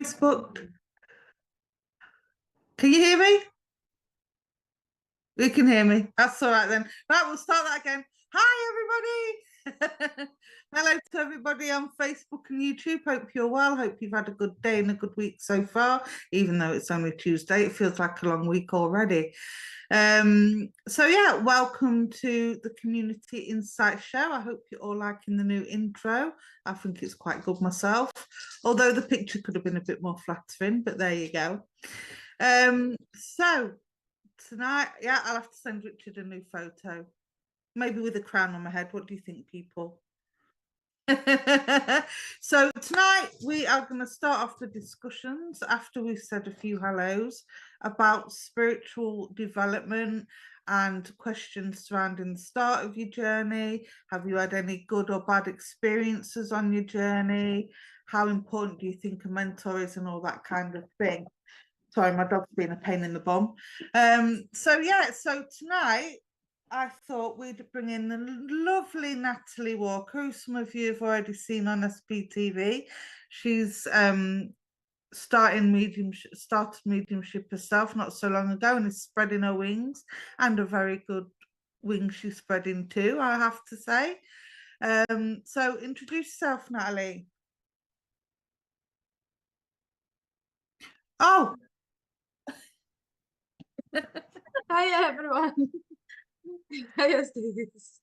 Facebook. Can you hear me? You can hear me. That's all right then. Right, we'll start that again. Hi, everybody. Hello to everybody on Facebook and YouTube. Hope you're well. Hope you've had a good day and a good week so far, even though it's only Tuesday. It feels like a long week already. So yeah, welcome to the Community Insight Show. I hope you're all liking the new intro. I think it's quite good myself, although the picture could have been a bit more flattering, but there you go. So tonight, yeah, I'll have to send Richard a new photo, maybe with a crown on my head. What do you think, people? So tonight we are going to start off the discussions after we've said a few hellos about spiritual development and questions surrounding the start of your journey. Have you had any good or bad experiences on your journey? How important do you think a mentor is, and all that kind of thing? Sorry, my dog's being a pain in the bum. So tonight I thought we'd bring in the lovely Natalie Walker, who some of you have already seen on sptv. She's started mediumship herself not so long ago, and is spreading her wings, and a very good wing she's spreading too, I have to say. So introduce yourself, Natalie. Oh, Hi everyone. Hi, Stace.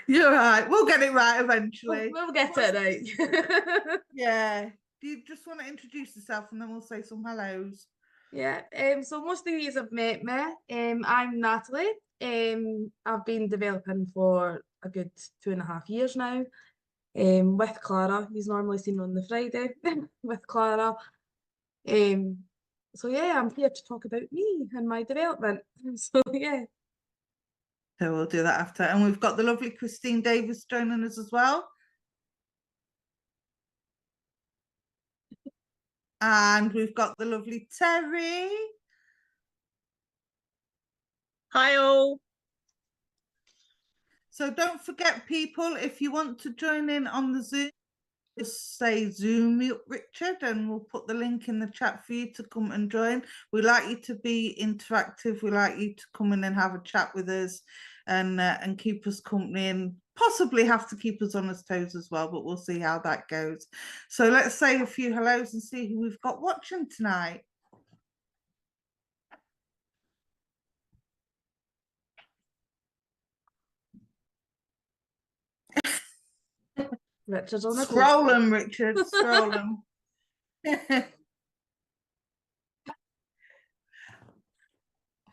you're right. We'll get it right eventually. We'll get it right. Yeah. Do you just want to introduce yourself and then we'll say some hellos? Yeah. So most of you have met me. I'm Natalie. I've been developing for a good 2.5 years now. With Clara. He's normally seen on the Friday with Clara. So yeah, I'm here to talk about me and my development. So yeah. So we'll do that after. And we've got the lovely Christine Davis joining us as well. And we've got the lovely Terry. Hi all. So don't forget, people, if you want to join in on the Zoom, just say Zoom me up, Richard, and we'll put the link in the chat for you to come and join. We like you to be interactive. We like you to come in and have a chat with us and keep us company, and possibly have to keep us on our toes as well, but we'll see how that goes. So let's say a few hellos and see who we've got watching tonight. Richard's on the Scroll them, Richard, scroll them.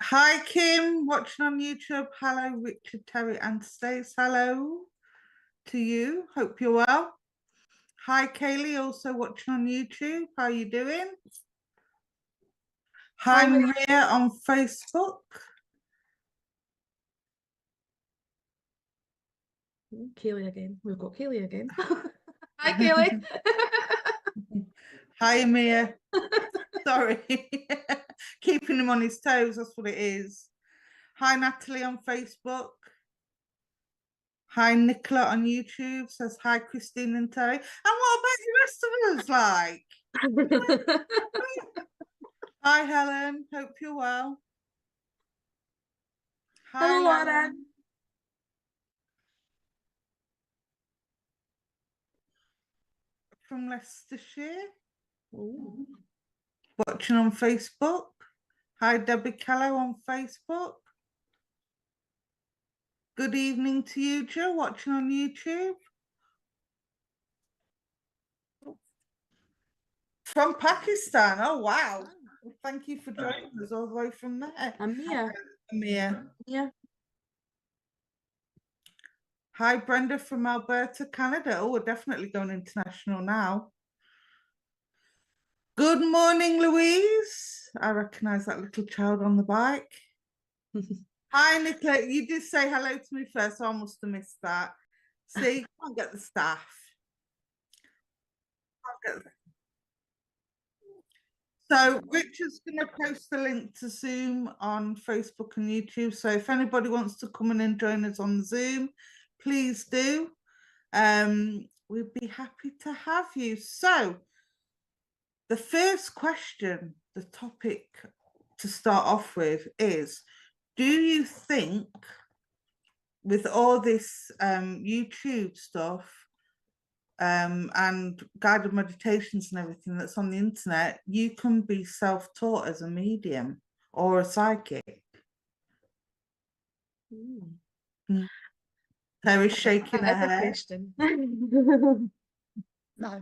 Hi, Kim, watching on YouTube. Hello, Richard, Terry, and Stace. Hello to you. Hope you're well. Hi, Kaylee, also watching on YouTube. How are you doing? Hi, Maria on Facebook. Kaylee again. We've got Kaylee again. Hi, Kaylee. Hi, Mia. Sorry. Keeping him on his toes, that's what it is. Hi, Natalie on Facebook. Hi, Nicola on YouTube says hi, Christine and Terry. And what about the rest of us? Like, hi, Helen. Hope you're well. Hi, hello, Lauren. From Leicestershire. Ooh. Watching on Facebook. Hi, Debbie Callow on Facebook. Good evening to you, Joe, watching on YouTube. From Pakistan. Oh, wow. Thank you for joining us all the way from there. I'm Mia. Mia. Yeah. Hi, Brenda from Alberta, Canada. Oh, we're definitely going international now. Good morning, Louise. I recognise that little child on the bike. Hi, Nicola. You did say hello to me first, so I must have missed that. See, can't get the staff. So Richard's going to post the link to Zoom on Facebook and YouTube. So if anybody wants to come in and join us on Zoom, please do. We'd be happy to have you. So The first question, the topic to start off with is, do you think with all this YouTube stuff and guided meditations and everything that's on the internet, you can be self-taught as a medium or a psychic? Terry's shaking her That is a head. question. No.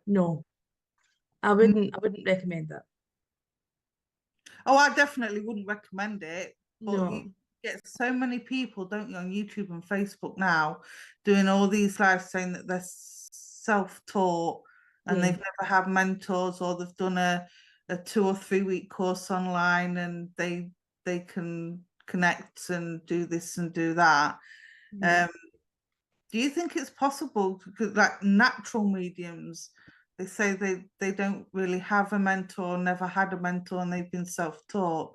No, I wouldn't recommend that. Oh, I definitely wouldn't recommend it. But No. you get so many people, don't you, on YouTube and Facebook now, doing all these lives saying that they're self-taught and Yeah. they've never had mentors, or they've done a 2 or 3 week course online and they can connect and do this and do that. Yeah. Do you think it's possible, because like natural mediums, they say they don't really have a mentor, never had a mentor, and they've been self-taught?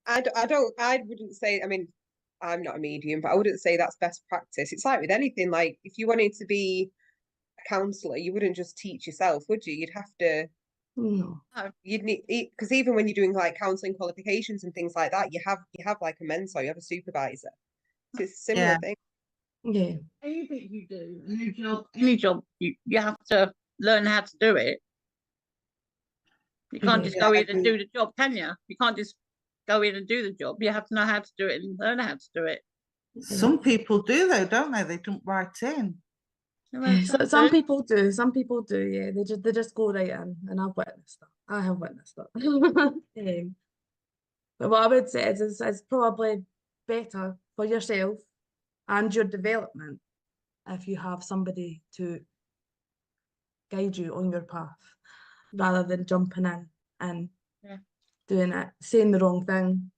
I wouldn't say, I mean, I'm not a medium, but I wouldn't say that's best practice. It's like with anything, like if you wanted to be a counsellor, you wouldn't just teach yourself, would you? You'd have to, No. you'd need, because even when you're doing like counselling qualifications and things like that, you have like a mentor, you have a supervisor. So it's a similar thing. Yeah. Anything you do, any job, you have to learn how to do it. You can't just go in and do the job, can you? You can't just go in and do the job. You have to know how to do it and learn how to do it. Some people do though, don't they? They jump right in. So some people do. Some people do. Yeah, they just go right in, and I've witnessed that. I have witnessed that. But what I would say is it's probably better for yourself and your development if you have somebody to guide you on your path, rather than jumping in and doing it, saying the wrong thing.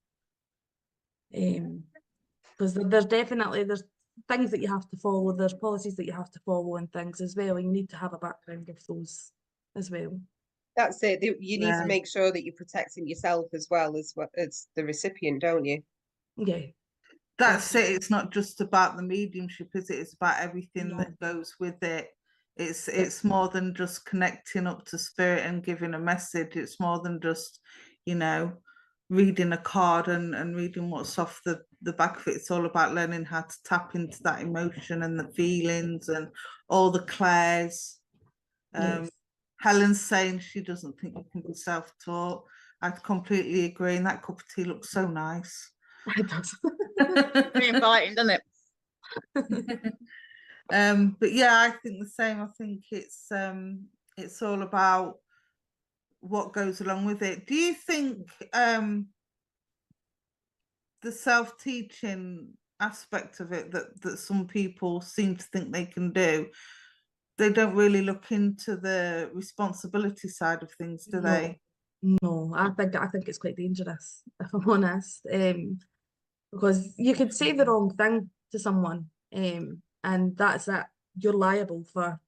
Because there's things that you have to follow, there's policies that you have to follow and things as well. You need to have a background of those as well. That's it. You need to make sure that you're protecting yourself as well as the recipient, don't you? Yeah. That's it. It's not just about the mediumship, is it? It's about everything that goes with it. It's more than just connecting up to spirit and giving a message. It's more than just, you know, reading a card and reading what's off the back of it. It's all about learning how to tap into that emotion and the feelings and all the clairs. Helen's saying she doesn't think you can be self-taught. I completely agree, and that cup of tea looks so nice. It does. Very inviting, doesn't it? But yeah, I think the same. I think it's all about what goes along with it. Do you think the self-teaching aspect of it that some people seem to think they can do, they don't really look into the responsibility side of things, do they? No, I think it's quite dangerous, if I'm honest. Because you could say the wrong thing to someone, and that's it. You're liable for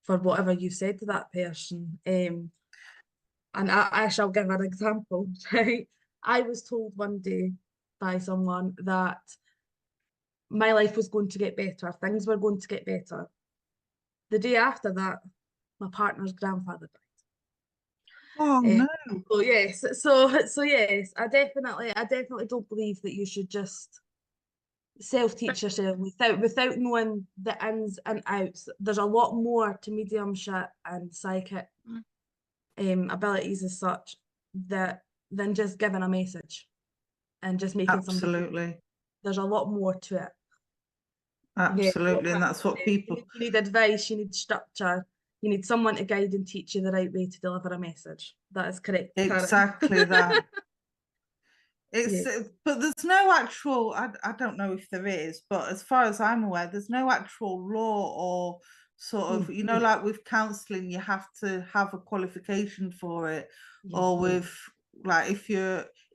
whatever you said to that person. And I shall give an example, right? I was told one day by someone that my life was going to get better, things were going to get better. The day after that, my partner's grandfather died. Oh no. So yes, so yes, I definitely don't believe that you should just self-teach yourself without knowing the ins and outs. There's a lot more to mediumship and psychic abilities as such than just giving a message and just making somebody. Absolutely. There's a lot more to it. Absolutely, and that's what people. You need advice, you need structure, you need someone to guide and teach you the right way to deliver a message. That is correct. Exactly that. But there's no actual, I don't know if there is, but as far as I'm aware, there's no actual law or sort of, you know, like with counselling, you have to have a qualification for it, or with like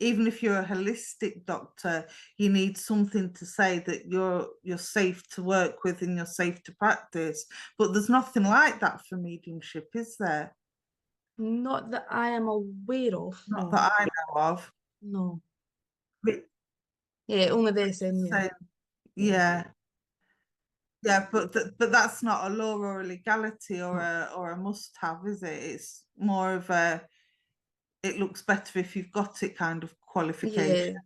even if you're a holistic doctor, you need something to say that you're safe to work with and you're safe to practice. But there's nothing like that for mediumship, is there? Not that I am aware of. Not that I know of. No. But Yeah, only the SN. yeah. Yeah, but that's not a law or a legality or a must-have, is it? It's more of a, it looks better if you've got it kind of qualification.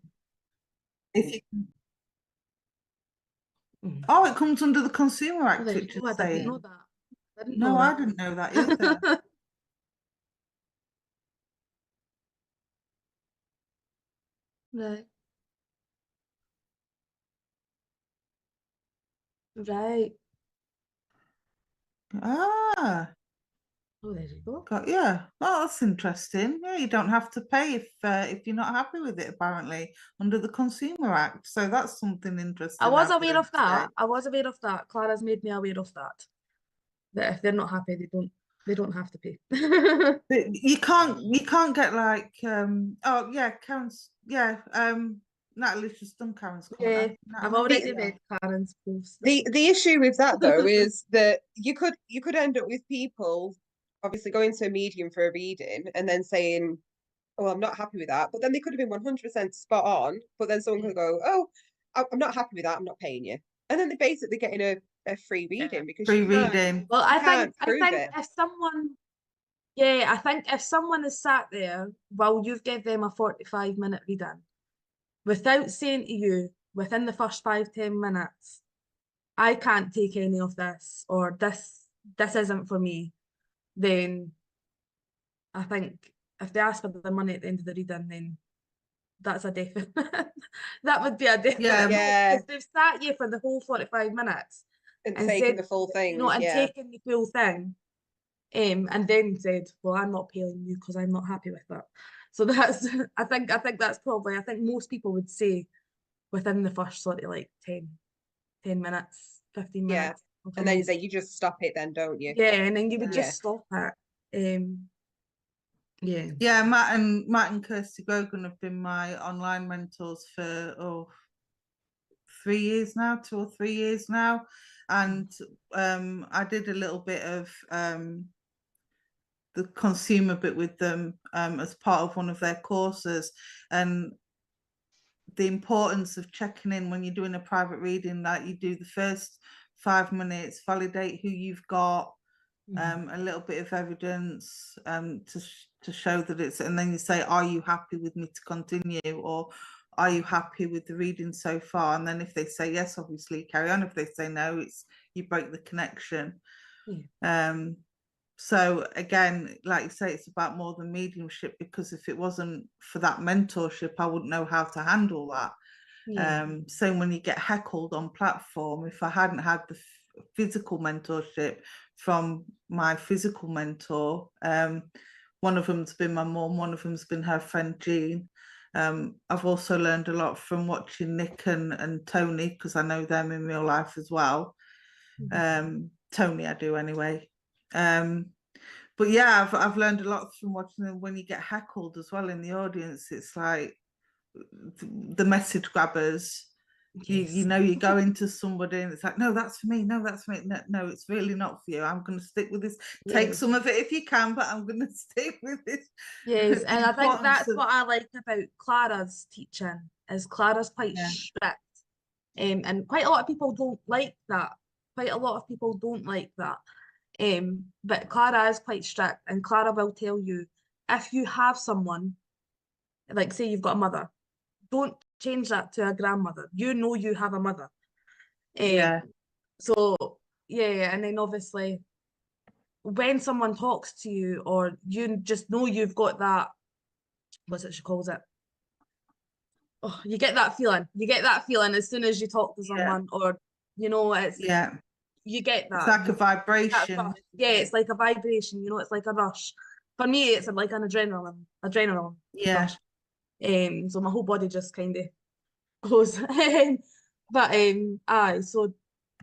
If you Oh, it comes under the Consumer Act, there you which is go. I didn't know saying. that. I didn't No, know I that. didn't know that either. Right. Right. Ah, Oh, there you go. yeah. Well, that's interesting. Yeah, you don't have to pay if you're not happy with it, apparently, under the Consumer Act. So that's something interesting. I was I've aware learned of that. today. I was aware of that. Clara's made me aware of that. That if they're not happy, they don't have to pay. But you can't get like oh yeah, Karen's Natalie's just done Karen's comment. Yeah, hasn't I've Natalie? already read Karen's post. The issue with that though is that you could end up with people obviously going to a medium for a reading and then saying, "Oh, I'm not happy with that," but then they could have been 100% spot on. But then someone could go, "Oh, I'm not happy with that. I'm not paying you," and then they're basically getting a free reading because Free you can't reading. Well, you can't prove it. if someone, yeah, I think if someone is sat there while you've given them a 45-minute reading, without saying to you within the first 5-10 minutes, I can't take any of this, or this isn't for me, then I think if they ask for the money at the end of the reading, then that's a definite. That would be a definite Yeah. no, Yeah, because they've sat you for the whole 45 minutes and and taking said, the full you know, thing. and Yeah, taken the full thing, and then said, "Well, I'm not paying you because I'm not happy with that." So that's, I think that's probably, I think most people would say within the first sort of like 10 minutes, 15 yeah. minutes of And then you reading. say you just stop it, then don't you? Yeah, and then you would Yeah. just stop it. Yeah. Yeah, Matt and Kirsty Grogan have been my online mentors for 3 years now, 2 or 3 years now. And I did a little bit of the consumer bit with them as part of one of their courses. And the importance of checking in when you're doing a private reading, that you do the first 5 minutes, validate who you've got, a little bit of evidence to show that it's, and then you say, are you happy with me to continue, or are you happy with the reading so far? And then if they say yes, obviously carry on. If they say no, it's you break the connection. So again, like you say, it's about more than mediumship, because if it wasn't for that mentorship, I wouldn't know how to handle that. So when you get heckled on platform, if I hadn't had the physical mentorship from my physical mentor, one of them's been my mum, one of them's been her friend Jean. I've also learned a lot from watching Nick and Tony, because I know them in real life as well. Tony, I do anyway. But yeah, I've learned a lot from watching them. When you get heckled as well in the audience, it's like the message grabbers. You know, you go into somebody and it's like, no, that's for me, no, that's for me, no, it's really not for you. I'm going to stick with this. Take some of it if you can, but I'm going to stick with this. Yes, and I think that's what I like about Clara's teaching, is Clara's quite strict. And quite a lot of people don't like that. Quite a lot of people don't like that. But Clara is quite strict, and Clara will tell you, if you have someone, like say you've got a mother, don't change that to a grandmother. You know you have a mother. So yeah, and then obviously when someone talks to you, or you just know you've got that, what's it she calls it? Oh, you get that feeling. You get that feeling as soon as you talk to someone, or you know, it's you get that. It's like a vibration. Yeah, it's like a vibration, you know, it's like a rush. For me, it's like an adrenaline rush. So my whole body just kind of goes. But aye, so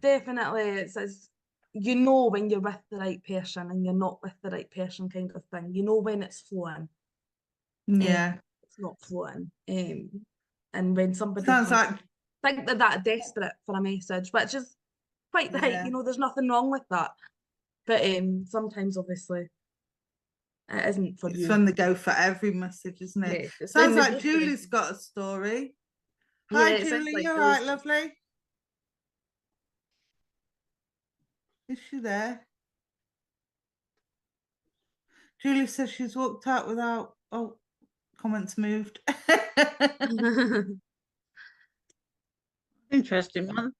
definitely it's you know when you're with the right person and you're not with the right person, kind of thing. You know when it's flowing. It's not flowing. And when somebody sounds like think that they're desperate for a message, which is quite right, you know, there's nothing wrong with that. But sometimes obviously it isn't for you. It's when they go for every message, isn't it? Yeah, sounds like Julie's got a story. Hi, Julie. Like, you're right, lovely. Is she there? Julie says she's walked out without, oh, comments moved. Interesting one.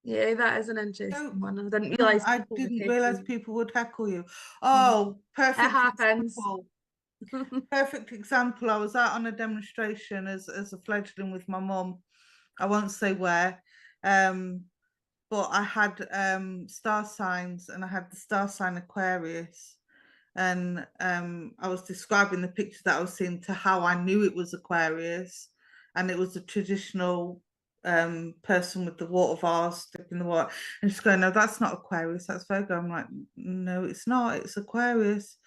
Yeah, that is an interesting one. I didn't No, realise I people would didn't heckle realise you. people would heckle you. Oh, perfect happens. example. Perfect example. I was out on a demonstration as a fledgling with my mum. I won't say where. But I had star signs, and I had the star sign Aquarius. And I was describing the picture that I was seeing to how I knew it was Aquarius, and it was a traditional person with the water vase stuck in the water, and she's going, no, that's not Aquarius, that's Virgo. I'm like, no, it's not, it's Aquarius.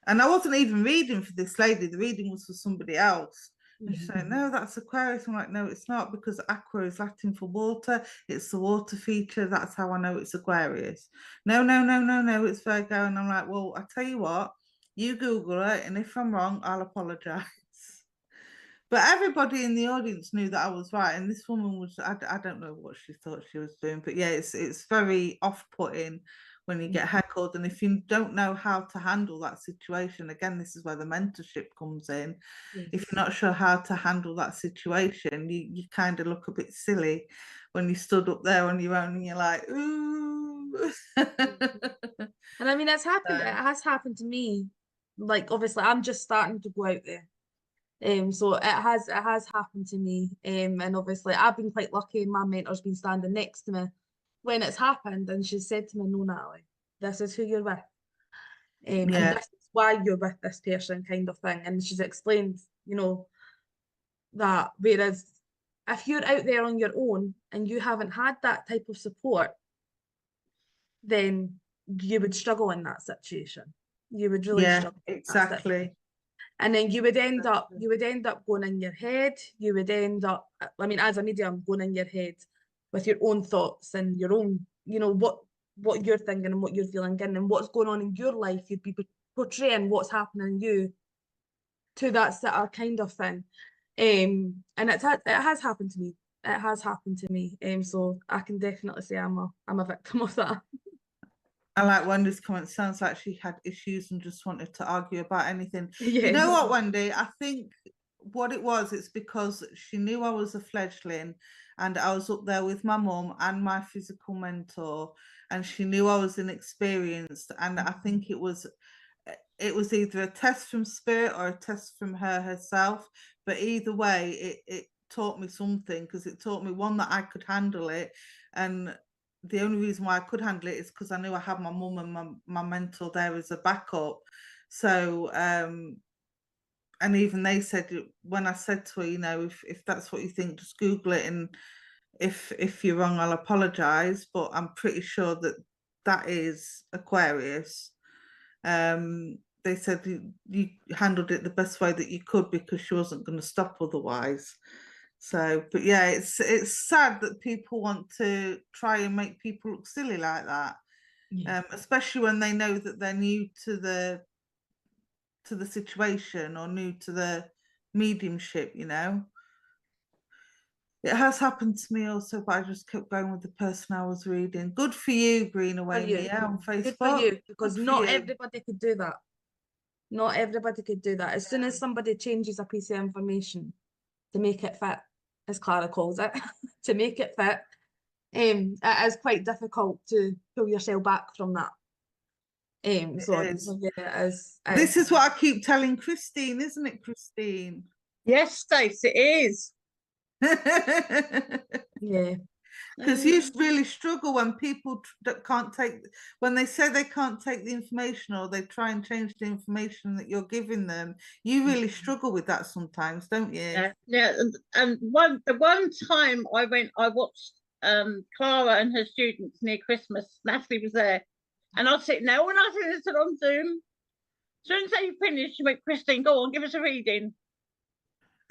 And I wasn't even reading for this lady, the reading was for somebody else. And she's saying, no, that's Aquarius. I'm like, no, it's not, because aqua is Latin for water. It's the water feature. That's how I know it's Aquarius. No, no, no, no, no, it's Virgo. And I'm like, well, I tell you what, you Google it, and if I'm wrong, I'll apologize. But everybody in the audience knew that I was right. And this woman was, I don't know what she thought she was doing, but yeah, it's very off-putting when you get heckled. And if you don't know how to handle that situation, again, this is where the mentorship comes in. Yes. If you're not sure how to handle that situation, you kind of look a bit silly when you stood up there on your own and you're like, ooh. And I mean, it's happened. It has happened to me. Like, obviously, I'm just starting to go out there. So it has happened to me. And obviously, I've been quite lucky. My mentor's been standing next to me when it's happened, and she said to me, "No, Natalie, this is who you're with. And Yeah. this is why you're with this person," kind of thing. And she's explained, that whereas if you're out there on your own and you haven't had that type of support, then you would struggle in that situation. You would really Yeah, struggle in that exactly. situation. And then you would end up going in your head. You would end up, I mean, as a medium, going in your head with your own thoughts and your own, what you're thinking and what you're feeling and what's going on in your life. You'd be portraying what's happening to you to that sitter kind of thing. And it has happened to me. It has happened to me. So I can definitely say I'm a victim of that. I like Wendy's comment. Sounds like she had issues and just wanted to argue about anything. Yeah. You know what, Wendy? I think what it was, it's because she knew I was a fledgling and I was up there with my mum and my physical mentor, and she knew I was inexperienced. And I think it was either a test from spirit or a test from her herself. But either way, it taught me something, because it taught me, one, that I could handle it. And the only reason why I could handle it is because I knew I had my mum and my mentor there as a backup. So and even they said, when I said to her, if that's what you think, just Google it, and if you're wrong, I'll apologize, but I'm pretty sure that is Aquarius. They said you handled it the best way that you could, because she wasn't going to stop otherwise. So, but yeah, it's sad that people want to try and make people look silly like that. Yeah. Especially when they know that they're new to the situation, or new to the mediumship. It has happened to me also, but I just kept going with the person I was reading. Good for you, Green Away Me, on Facebook. Good for you, because Good for not you. everybody could do that. Not everybody could do that. As soon as somebody changes a piece of information to make it fit, as Clara calls it, to make it fit, it is quite difficult to pull yourself back from that. So It is. yeah, it is. This is what I keep telling Christine, isn't it, Christine? Yes, Stace, it is. Yeah. Because you really struggle when people can't take, when they say they can't take the information, or they try and change the information that you're giving them. You really struggle with that sometimes, don't you? Yeah. And one time I watched Clara and her students near Christmas. Natalie was there, and I was sitting there. When I was on Zoom, as soon as they finished, she went, "Christine, go on, give us a reading."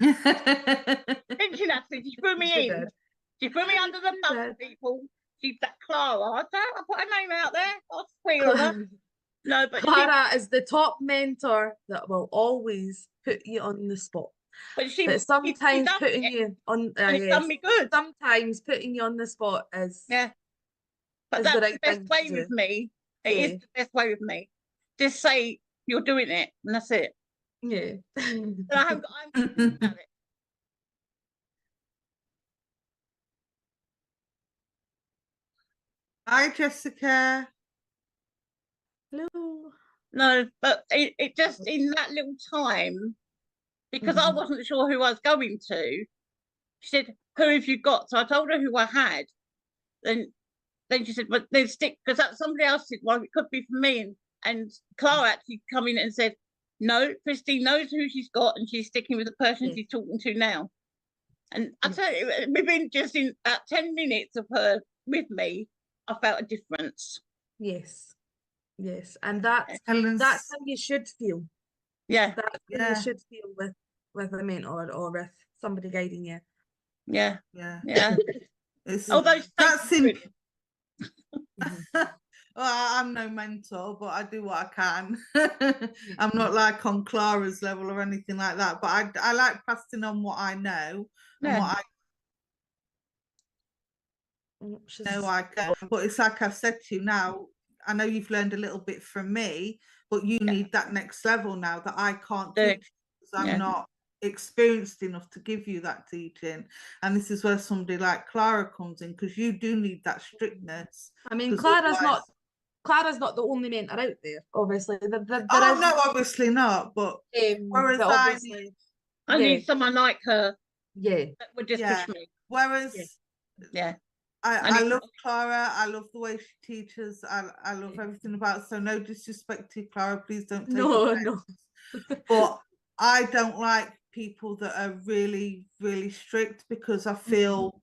Didn't she, Natalie? She threw me She in. did. She threw me under the bus, people. She's that Clara. I put her name out there. I'll squeal on her. No, but Clara is the top mentor that will always put you on the spot. But sometimes putting you on, it's done me good. Sometimes putting you on the spot is But Is the that's right the best thing to way do. with me. It Yeah. is the best way with me. Just say you're doing it, and that's it. Yeah. And I'm good about it. Hi, Jessica. Hello. No, but it just in that little time, because I Mhm. wasn't sure who I was going to. She said, "Who have you got?" So I told her who I had. Then she said, "But then stick," because that somebody else said, "Well, it could be for me." And Clara actually come in and said, "No, Christine knows who she's got, and she's sticking with the person Yeah. she's talking to now." And I Yeah. tell you, within just in about 10 minutes of her with me, I felt a difference. Yes. Yes. And that's Helen's, how you should feel. Yeah, That's how you yeah, should feel with a mentor or with somebody guiding you. yeah, yeah. yeah. It's Although that's Stace simple. Mhm. Well, I'm no mentor, but I do what I can. I'm not like on Clara's level or anything like that, but I like passing on what I know and Yeah, what Oh, I know I can. But it's like I've said to you now, I know you've learned a little bit from me, but you Yeah. need that next level now that I can't Do. teach because I'm Yeah. not experienced enough to give you that teaching. And this is where somebody like Clara comes in, because you do need that strictness. I mean, 'cause Clara's otherwise- not the only mentor out there, obviously. There Oh is, no, obviously not. But whereas but I obviously, I yeah, need someone like her yeah, that would just yeah. push me. Whereas Yeah. I love Clara. I love the way she teaches. I love Yeah. everything about it. So no disrespect to Clara. Please don't take no, offense. no. But I don't like people that are really, really strict, because I feel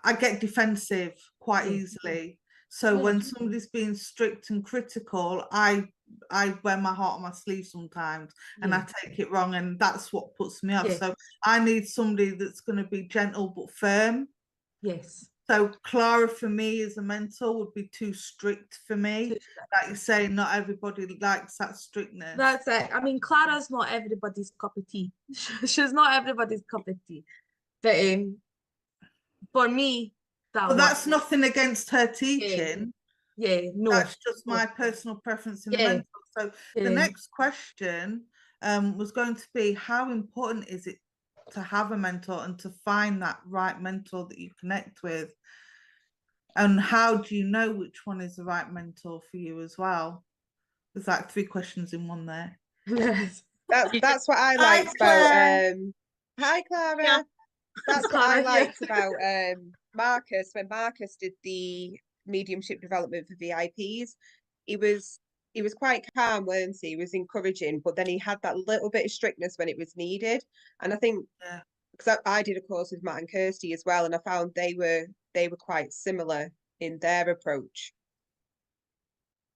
I get defensive quite Yeah. easily. So Yeah. when somebody's being strict and critical, I wear my heart on my sleeve sometimes, and I Yeah. take it wrong, and that's what puts me off. Yeah. So I need somebody that's going to be gentle but firm. Yes. So Clara for me as a mentor would be too strict for me. Too strict. Like you say, not everybody likes that strictness. That's it. I mean, Clara's not everybody's cup of tea. She's not everybody's cup of tea. But for me, that But that's works. nothing against her teaching. Yeah, no. That's just no. my personal preference in a Yeah. mentor. So the Yeah. next question was going to be, how important is it to have a mentor and to find that right mentor that you connect with? And how do you know which one is the right mentor for you as well? There's like 3 questions in one there. That's what I Hi, liked Claire. about hi Clara. Yeah. That's what Clara, I yeah. liked about Marcus, when Marcus did the mediumship development for VIPs. He was quite calm, weren't he? He was encouraging, but then he had that little bit of strictness when it was needed. And I think Yeah. because I did a course with Matt and Kirsty as well, and I found they were quite similar in their approach.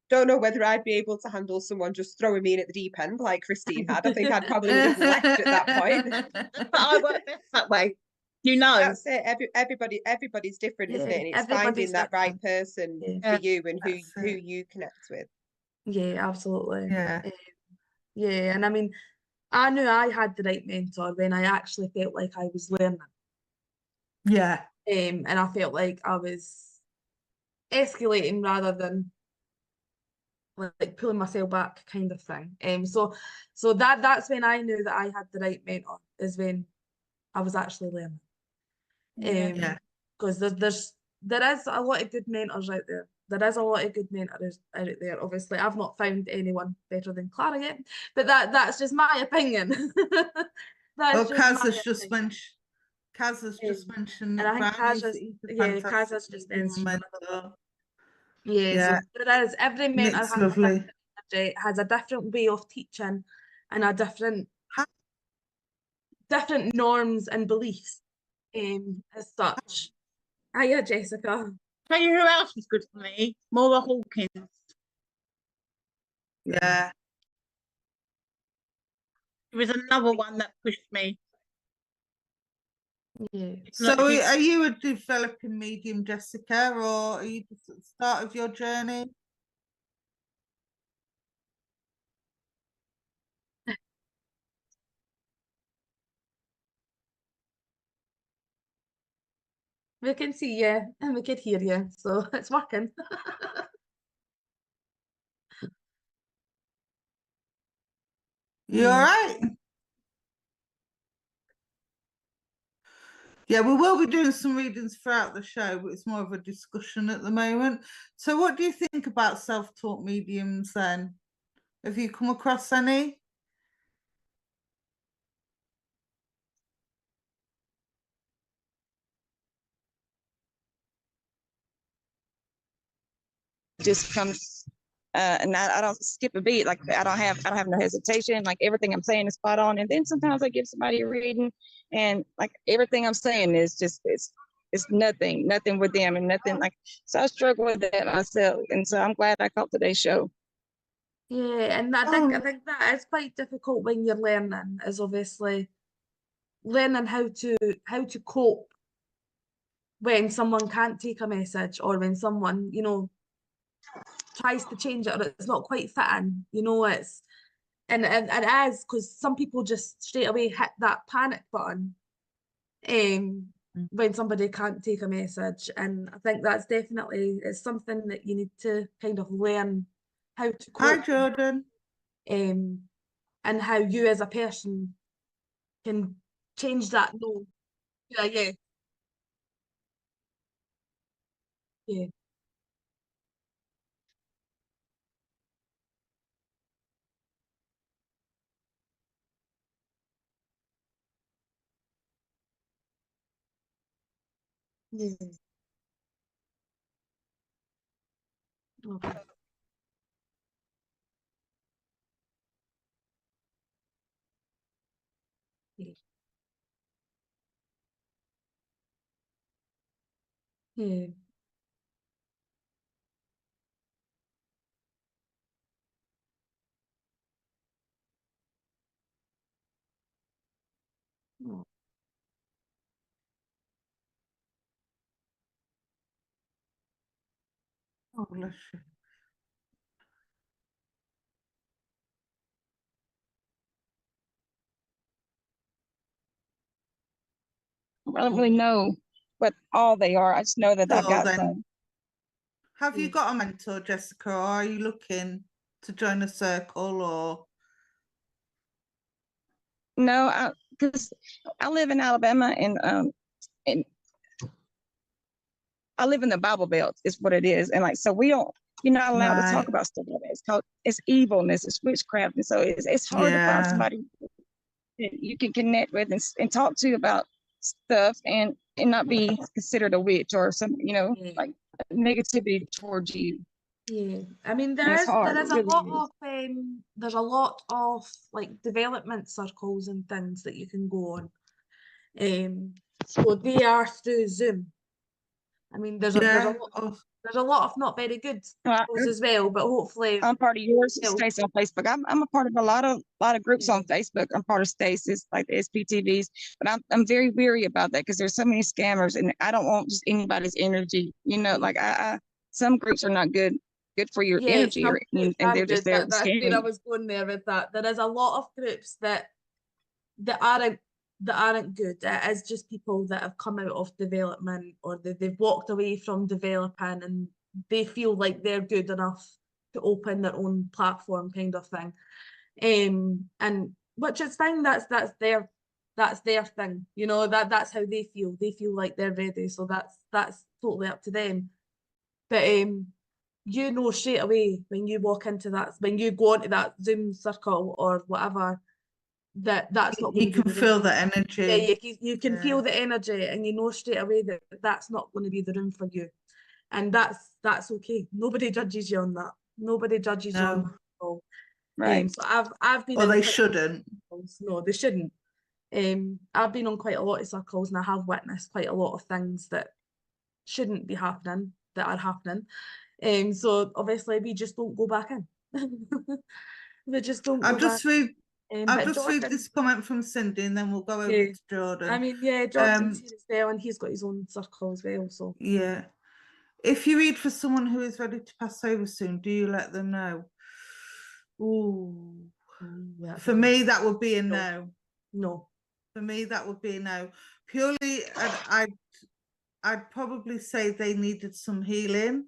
Don't know whether I'd be able to handle someone just throwing me in at the deep end like Christine had. I think I'd probably would have left at that point. But I work best that way. You know. That's it. Everybody's different, isn't it? And it's Everybody's finding that right different. person Yeah. for you and That's who it. you connect with. Yeah, absolutely. Yeah. Yeah, and I mean, I knew I had the right mentor when I actually felt like I was learning. Yeah. And I felt like I was escalating rather than like pulling myself back kind of thing. So that's when I knew that I had the right mentor, is when I was actually learning. Yeah. Because there is a lot of good mentors out there. There is a lot of good mentors out there. Obviously, I've not found anyone better than Clara yet, but that's just my opinion. Well, That's just my opinion. Kaz has just mentioned And I Nick think Brown. Kaz has, He's a yeah, Kaz fantastic has just medium mentioned another one. mentor. Yeah, Yeah. so there is, every mentor Nick's has lovely. has a different way of teaching and a different norms and beliefs as such. Hiya, Jessica. Tell you who else was good for me? Maura Hawkins. Yeah. It was another one that pushed me. Yeah. So Not his- are you a developing medium, Jessica, or are you just at the start of your journey? We can see you and we can hear you, so it's working. You all right? Yeah, we will be doing some readings throughout the show, but it's more of a discussion at the moment. So what do you think about self-taught mediums then? Have you come across any? Just comes and I don't skip a beat. Like I don't have no hesitation. Like everything I'm saying is spot on. And then sometimes I give somebody a reading and like everything I'm saying is just it's nothing with them and nothing like, so I struggle with that myself. And so I'm glad I caught today's show. Yeah, and I think that is quite difficult when you're learning, is obviously learning how to cope when someone can't take a message, or when someone, you know, tries to change it, or it's not quite fitting, you know. It's and it is, because some people just straight away hit that panic button when somebody can't take a message. And I think that's definitely, it's something that you need to kind of learn how to Hi, cope, Jordan. and how you as a person can change that. No, yeah, yeah, yeah. Okay. Yeah, yeah. Oh, Oh, bless you. I don't really know what all they are. I just know that I've So got then, some. have you yeah. got a mentor, Jessica, or are you looking to join a circle or? No, because I live in Alabama and I live in the Bible Belt is what it is. And like, so you're not allowed to talk Right. about stuff like that. It's evilness, it's witchcraft. And so it's hard to find Yeah. somebody that you can connect with and talk to about stuff and not be considered a witch or some, Yeah. like negativity towards you. Yeah, I mean And it's hard. there It is a really lot is. of there's a lot of like development circles and things that you can go on. So they are through Zoom. I mean Yeah. Oh, there's a lot of not very good Well, circles as well, but hopefully I'm part of yours, they'll, Stace, on Facebook. I'm a part of a lot of groups yeah, on Facebook. I'm part of Stace's, like the SPTVs, but I'm very weary about that because there's so many scammers, and I don't want just anybody's energy. Like some groups are not good for your yeah, energy, some groups and they're aren't just good. there to That's scam where I you. was going there with that. There is a lot of groups that aren't good. It is just people that have come out of development, or they've walked away from developing, and they feel like they're good enough to open their own platform, kind of thing. And which is fine. That's their thing. That's how they feel. They feel like they're ready. So that's totally up to them. But straight away when you walk into that, when you go into that Zoom circle or whatever, that's not going you to be can the room feel for the you. Yeah, energy. you can feel the energy, and you know straight away that that's not going to be the room for you, and that's okay. Nobody judges you on that. Nobody judges you on that No, at all. Right. So I've been or in they quite a lot of shouldn't. circles. No, they shouldn't. I've been on quite a lot of circles, and I have witnessed quite a lot of things that shouldn't be happening that are happening. So obviously we just don't go back in. We just don't I'll go back just read. in. I'll But just read Jordan, this comment from Cindy, and then we'll go over yeah. to Jordan. I mean, yeah, Jordan's here as well, and he's got his own circle as well. So Yeah. If you read for someone who is ready to pass over soon, do you let them know? Ooh. yeah, For me, that would be a no, no. no, For me, that would be a no. Purely, and I'd probably say they needed some healing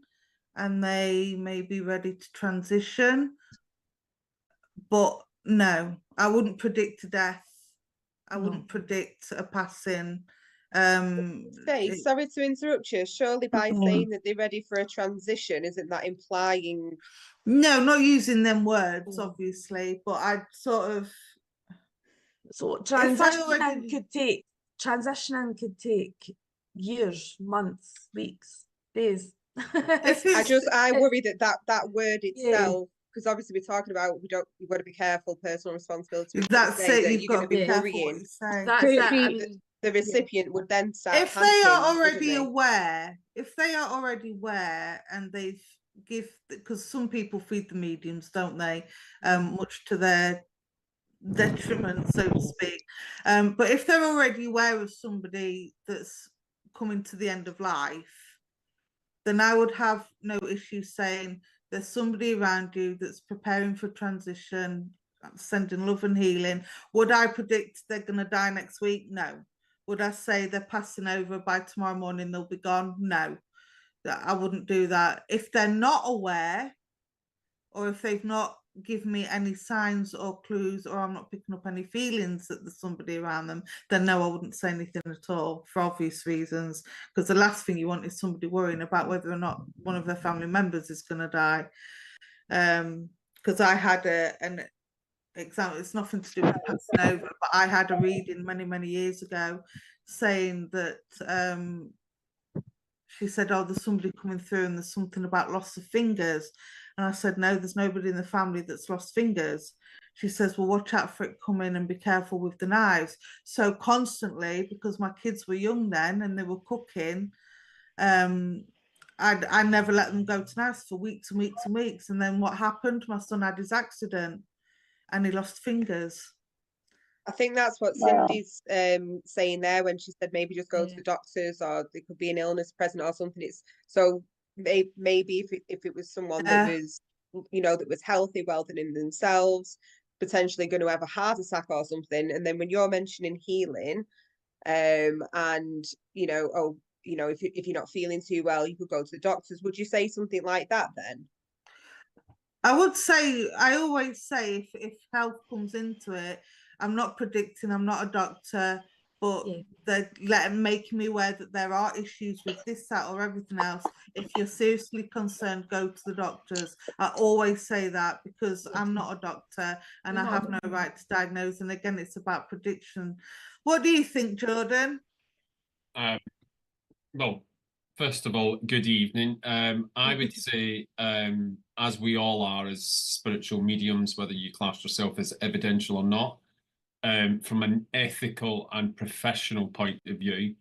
and they may be ready to transition. But no, I wouldn't predict a death. I wouldn't predict a passing. Stace, sorry to interrupt you. Surely by saying that they're ready for a transition, isn't that implying? No, not using them words, obviously, but I'd sort of. So If I transitioning already- could take years, months, weeks, days. If it's, I worry that word Yeah. itself, because obviously we're talking about we've got to be careful, personal responsibility. we that's say it, that you've you're got going to be careful what worrying. you say. That's Could it. be- The recipient would then start If they are panicking, already wouldn't they? aware, and they've because some people feed the mediums, don't they? Much to their detriment, so to speak. But if they're already aware of somebody that's coming to the end of life, then I would have no issue saying there's somebody around you that's preparing for transition, sending love and healing. Would I predict they're going to die next week? No. Would I say they're passing over by tomorrow morning, they'll be gone? No. I wouldn't do that. If they're not aware, or if they've not given me any signs or clues, or I'm not picking up any feelings that there's somebody around them, then no, I wouldn't say anything at all, for obvious reasons. Because the last thing you want is somebody worrying about whether or not one of their family members is going to die. Because I had an example, it's nothing to do with passing over, but I had a reading many years ago saying that she said, oh, there's somebody coming through and there's something about loss of fingers. And I said, no, there's nobody in the family that's lost fingers. She says, well, watch out for it coming and be careful with the knives. So constantly, because my kids were young then and they were cooking, I never let them go to knives for weeks and weeks and weeks. And then what happened? My son had his accident and he lost fingers. I think that's what Cindy's saying there when she said maybe just go to the doctors, or there could be an illness present or something. It's so maybe if it was someone that was, you know, that was healthy, well done in themselves, potentially going to have a heart attack or something. And then when you're mentioning healing, and you know, oh, you know, if you're not feeling too well, you could go to the doctors. Would you say something like that then? I would say, I always say, if health comes into it, I'm not predicting, I'm not a doctor, but they're making me aware that there are issues with this, that, or everything else. If you're seriously concerned, go to the doctors. I always say that because I'm not a doctor and I have no right to diagnose. And again, it's about prediction. What do you think, Jordan? Well, first of all, good evening. I would say, as we all are as spiritual mediums, whether you class yourself as evidential or not, from an ethical and professional point of view,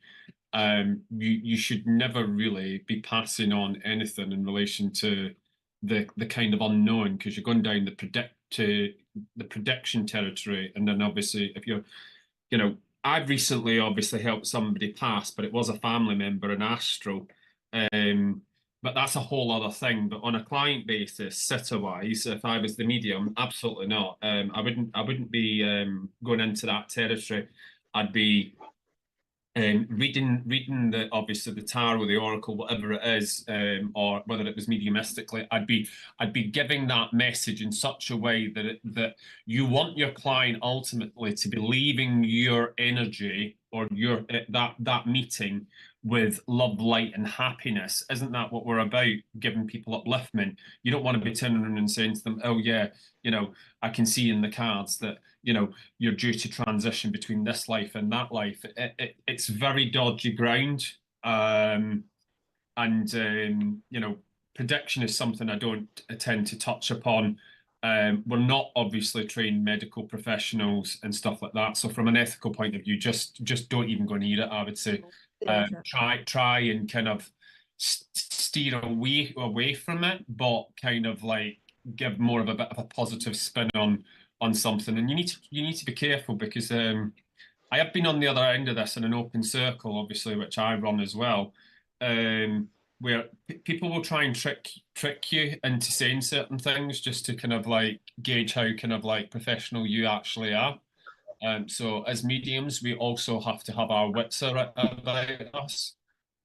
you should never really be passing on anything in relation to the kind of unknown, because you're going down the prediction territory. And then obviously if you're, you know, I've recently obviously helped somebody pass, but it was a family member in astral. But that's a whole other thing. But on a client basis, sitter-wise, if I was the medium, absolutely not. I wouldn't be going into that territory. I'd be reading the obviously the tarot, the oracle, whatever it is, or whether it was mediumistically. I'd be giving that message in such a way that you want your client ultimately to be leaving your energy or your that meeting with love, light, and happiness. Isn't that what we're about? Giving people upliftment. You don't want to be turning around and saying to them, oh yeah, you know, I can see in the cards that, you know, you're due to transition between this life and that life. It's very dodgy ground. You know, prediction is something I don't tend to touch upon. We're not obviously trained medical professionals and stuff like that. So from an ethical point of view, just don't even go near it, I would say. Try and kind of steer away from it, but kind of like give more of a bit of a positive spin on something. And you need to be careful, because I have been on the other end of this in an open circle, obviously, which I run as well, where people will try and trick you into saying certain things just to kind of like gauge how kind of like professional you actually are. So as mediums, we also have to have our wits about us.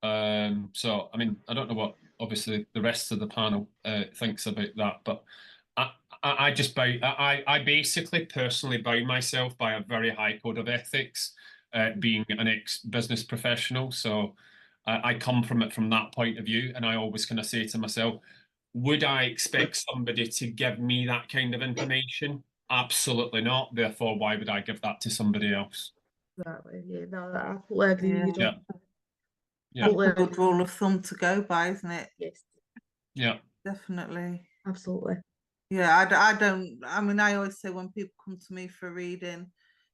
So I mean, I don't know what obviously the rest of the panel thinks about that, but I just bow. I basically personally bow myself by a very high code of ethics, being an ex-business professional. So I come from it from that point of view, and I always kind of say to myself, would I expect somebody to give me that kind of information? Absolutely not. Therefore, why would I give that to somebody else? Exactly. Yeah, no, I totally agree. Yeah. You don't. Yeah. That's a Totally good agree. rule of thumb to go by, isn't it? Yes, Yeah. Definitely. absolutely. Yeah, I don't, I mean, I always say when people come to me for reading,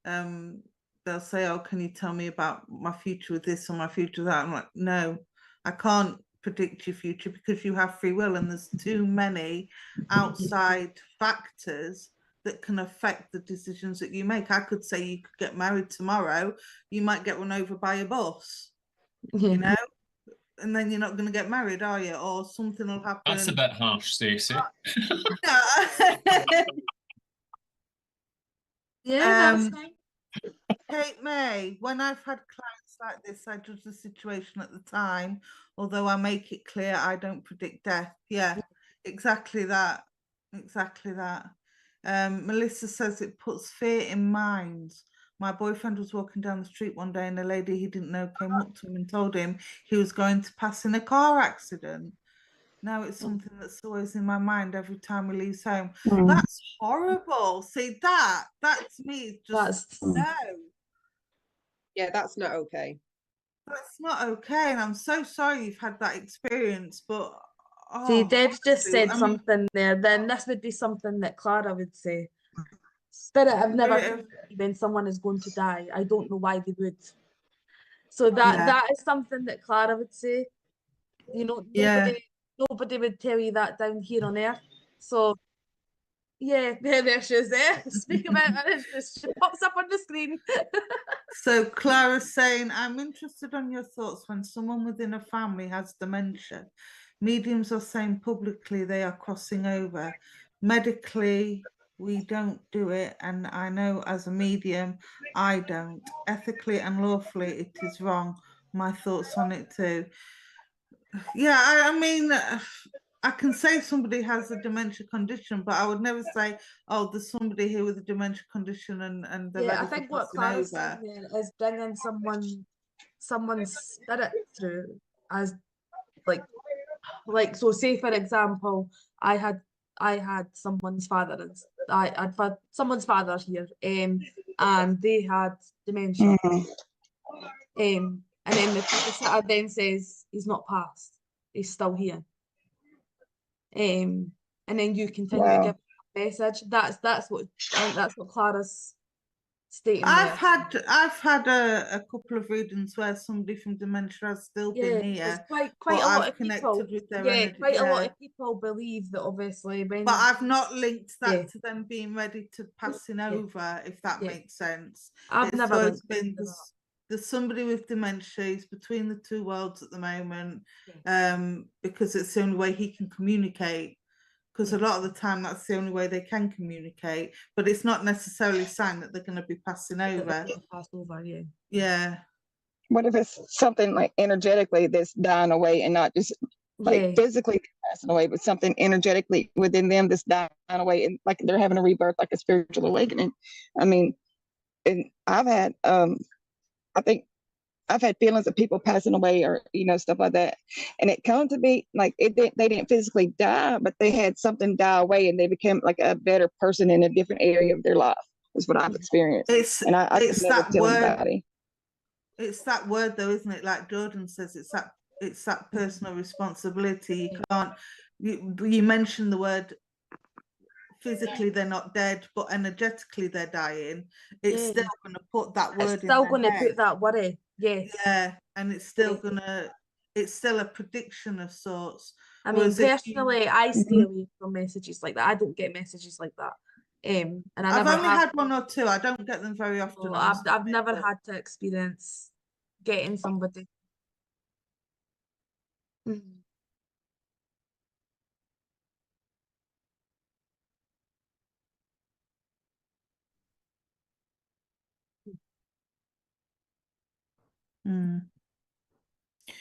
they'll say, oh, can you tell me about my future with this or my future with that? I'm like, no, I can't predict your future because you have free will and there's too many outside factors that can affect the decisions that you make. I could say you could get married tomorrow, you might get run over by a bus, Yeah. you know, and then you're not going to get married, are you? Or something will happen. That's a bit harsh, Stacey. Yeah, that's Um, fine. Kate May, when I've had clients like this, I judge the situation at the time, although I make it clear I don't predict death. Yeah, exactly that. Exactly that. Melissa says it puts fear in minds. My boyfriend was walking down the street one day and a lady he didn't know came up to him and told him he was going to pass in a car accident. Now it's something that's always in my mind every time he leaves home. That's horrible. See, that to me is just That's no. Yeah, that's not okay. That's not okay, and I'm so sorry you've had that experience. But see, oh, Deb's just honestly, said I mean, something there. Then this would be something that Clara would say. Spirit, I've never spirit of- when someone is going to die. I don't know why they would. So that Yeah. is something that Clara would say. You know, Yeah. nobody would tell you that down here on earth. So yeah, there she is there. Speak about it. She pops up on the screen. So Clara's saying, I'm interested on your thoughts when someone within a family has dementia. Mediums are saying publicly they are crossing over. Medically, we don't do it, and I know as a medium, I don't. Ethically and lawfully, it is wrong. My thoughts on it too. Yeah, I mean, I can say somebody has a dementia condition, but I would never say, oh, there's somebody here with a dementia condition and they're Yeah, ready I for think what passing Clara's over. saying there is bringing someone's spirit through as like so say for example I had someone's father and I'd had someone's father here and they had dementia and then the babysitter then says he's not passed, he's still here, and then you continue to Wow. give a message. That's what I think that's what Clara's stating I've there. had a couple of readings where somebody from dementia has still been Yeah, there's here, quite but a lot I've of people. connected with their Yeah, energy. quite a lot Yeah, of people believe that obviously but when I've not linked yeah, that to them being ready to passing yeah, over, if that yeah. makes sense. I've It's never always linked it been to that. this. There's somebody with dementia. He's between the two worlds at the moment, because it's the only way he can communicate. Because a lot of the time, that's the only way they can communicate. But it's not necessarily a sign that they're going to be passing over. Passed over, yeah. Yeah. What if it's something like energetically that's dying away and not just like Yeah, physically passing away, but something energetically within them that's dying away and like they're having a rebirth, like a spiritual awakening? I mean, and I've had I think I've had feelings of people passing away or stuff like that, and it come to be like they didn't physically die, but they had something die away and they became like a better person in a different area of their life. Is what I've experienced, and I could never That tell word. anybody. It's that word though, isn't it? Like Jordan says, it's that personal responsibility. You can't. You mentioned the word physically they're not dead, but energetically they're dying. It's yeah. still going to put that It's word in still their going to head. put that worry. Yes. Yeah, and it's still Yeah. gonna. It's still a prediction of sorts. I mean, Whereas if you, personally, I stay away from messages like that. I don't get messages like that. And I I've never only have. had one or two. I don't get them very often. So I must I've admit, never but had to experience getting somebody. Mhm. Mm.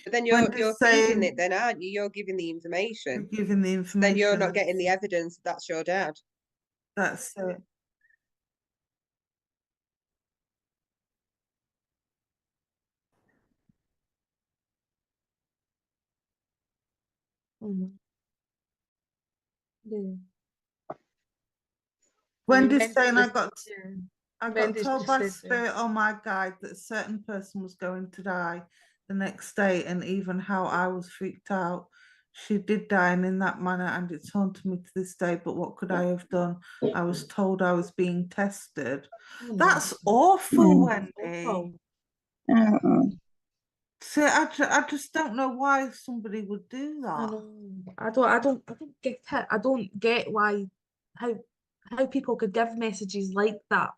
But then When you're they're feeding saying- it then, aren't you? You're giving the You're information. giving the information. Then you're not getting the evidence that that's your dad. That's it. Mhm. Yeah. Wendy's Wendy saying I just- got yeah. I got Wendy's told just by said there. spirit on my guide that a certain person was going to die the next day, and even how I was freaked out. She did die, and in that manner, and it's haunted me to this day. But what could I have done? I was told I was being tested. Oh, no. That's awful, Mm. Wendy. Awful. See, I just don't know why somebody would do I that. know. I don't get it. I don't get why how people could give messages like that.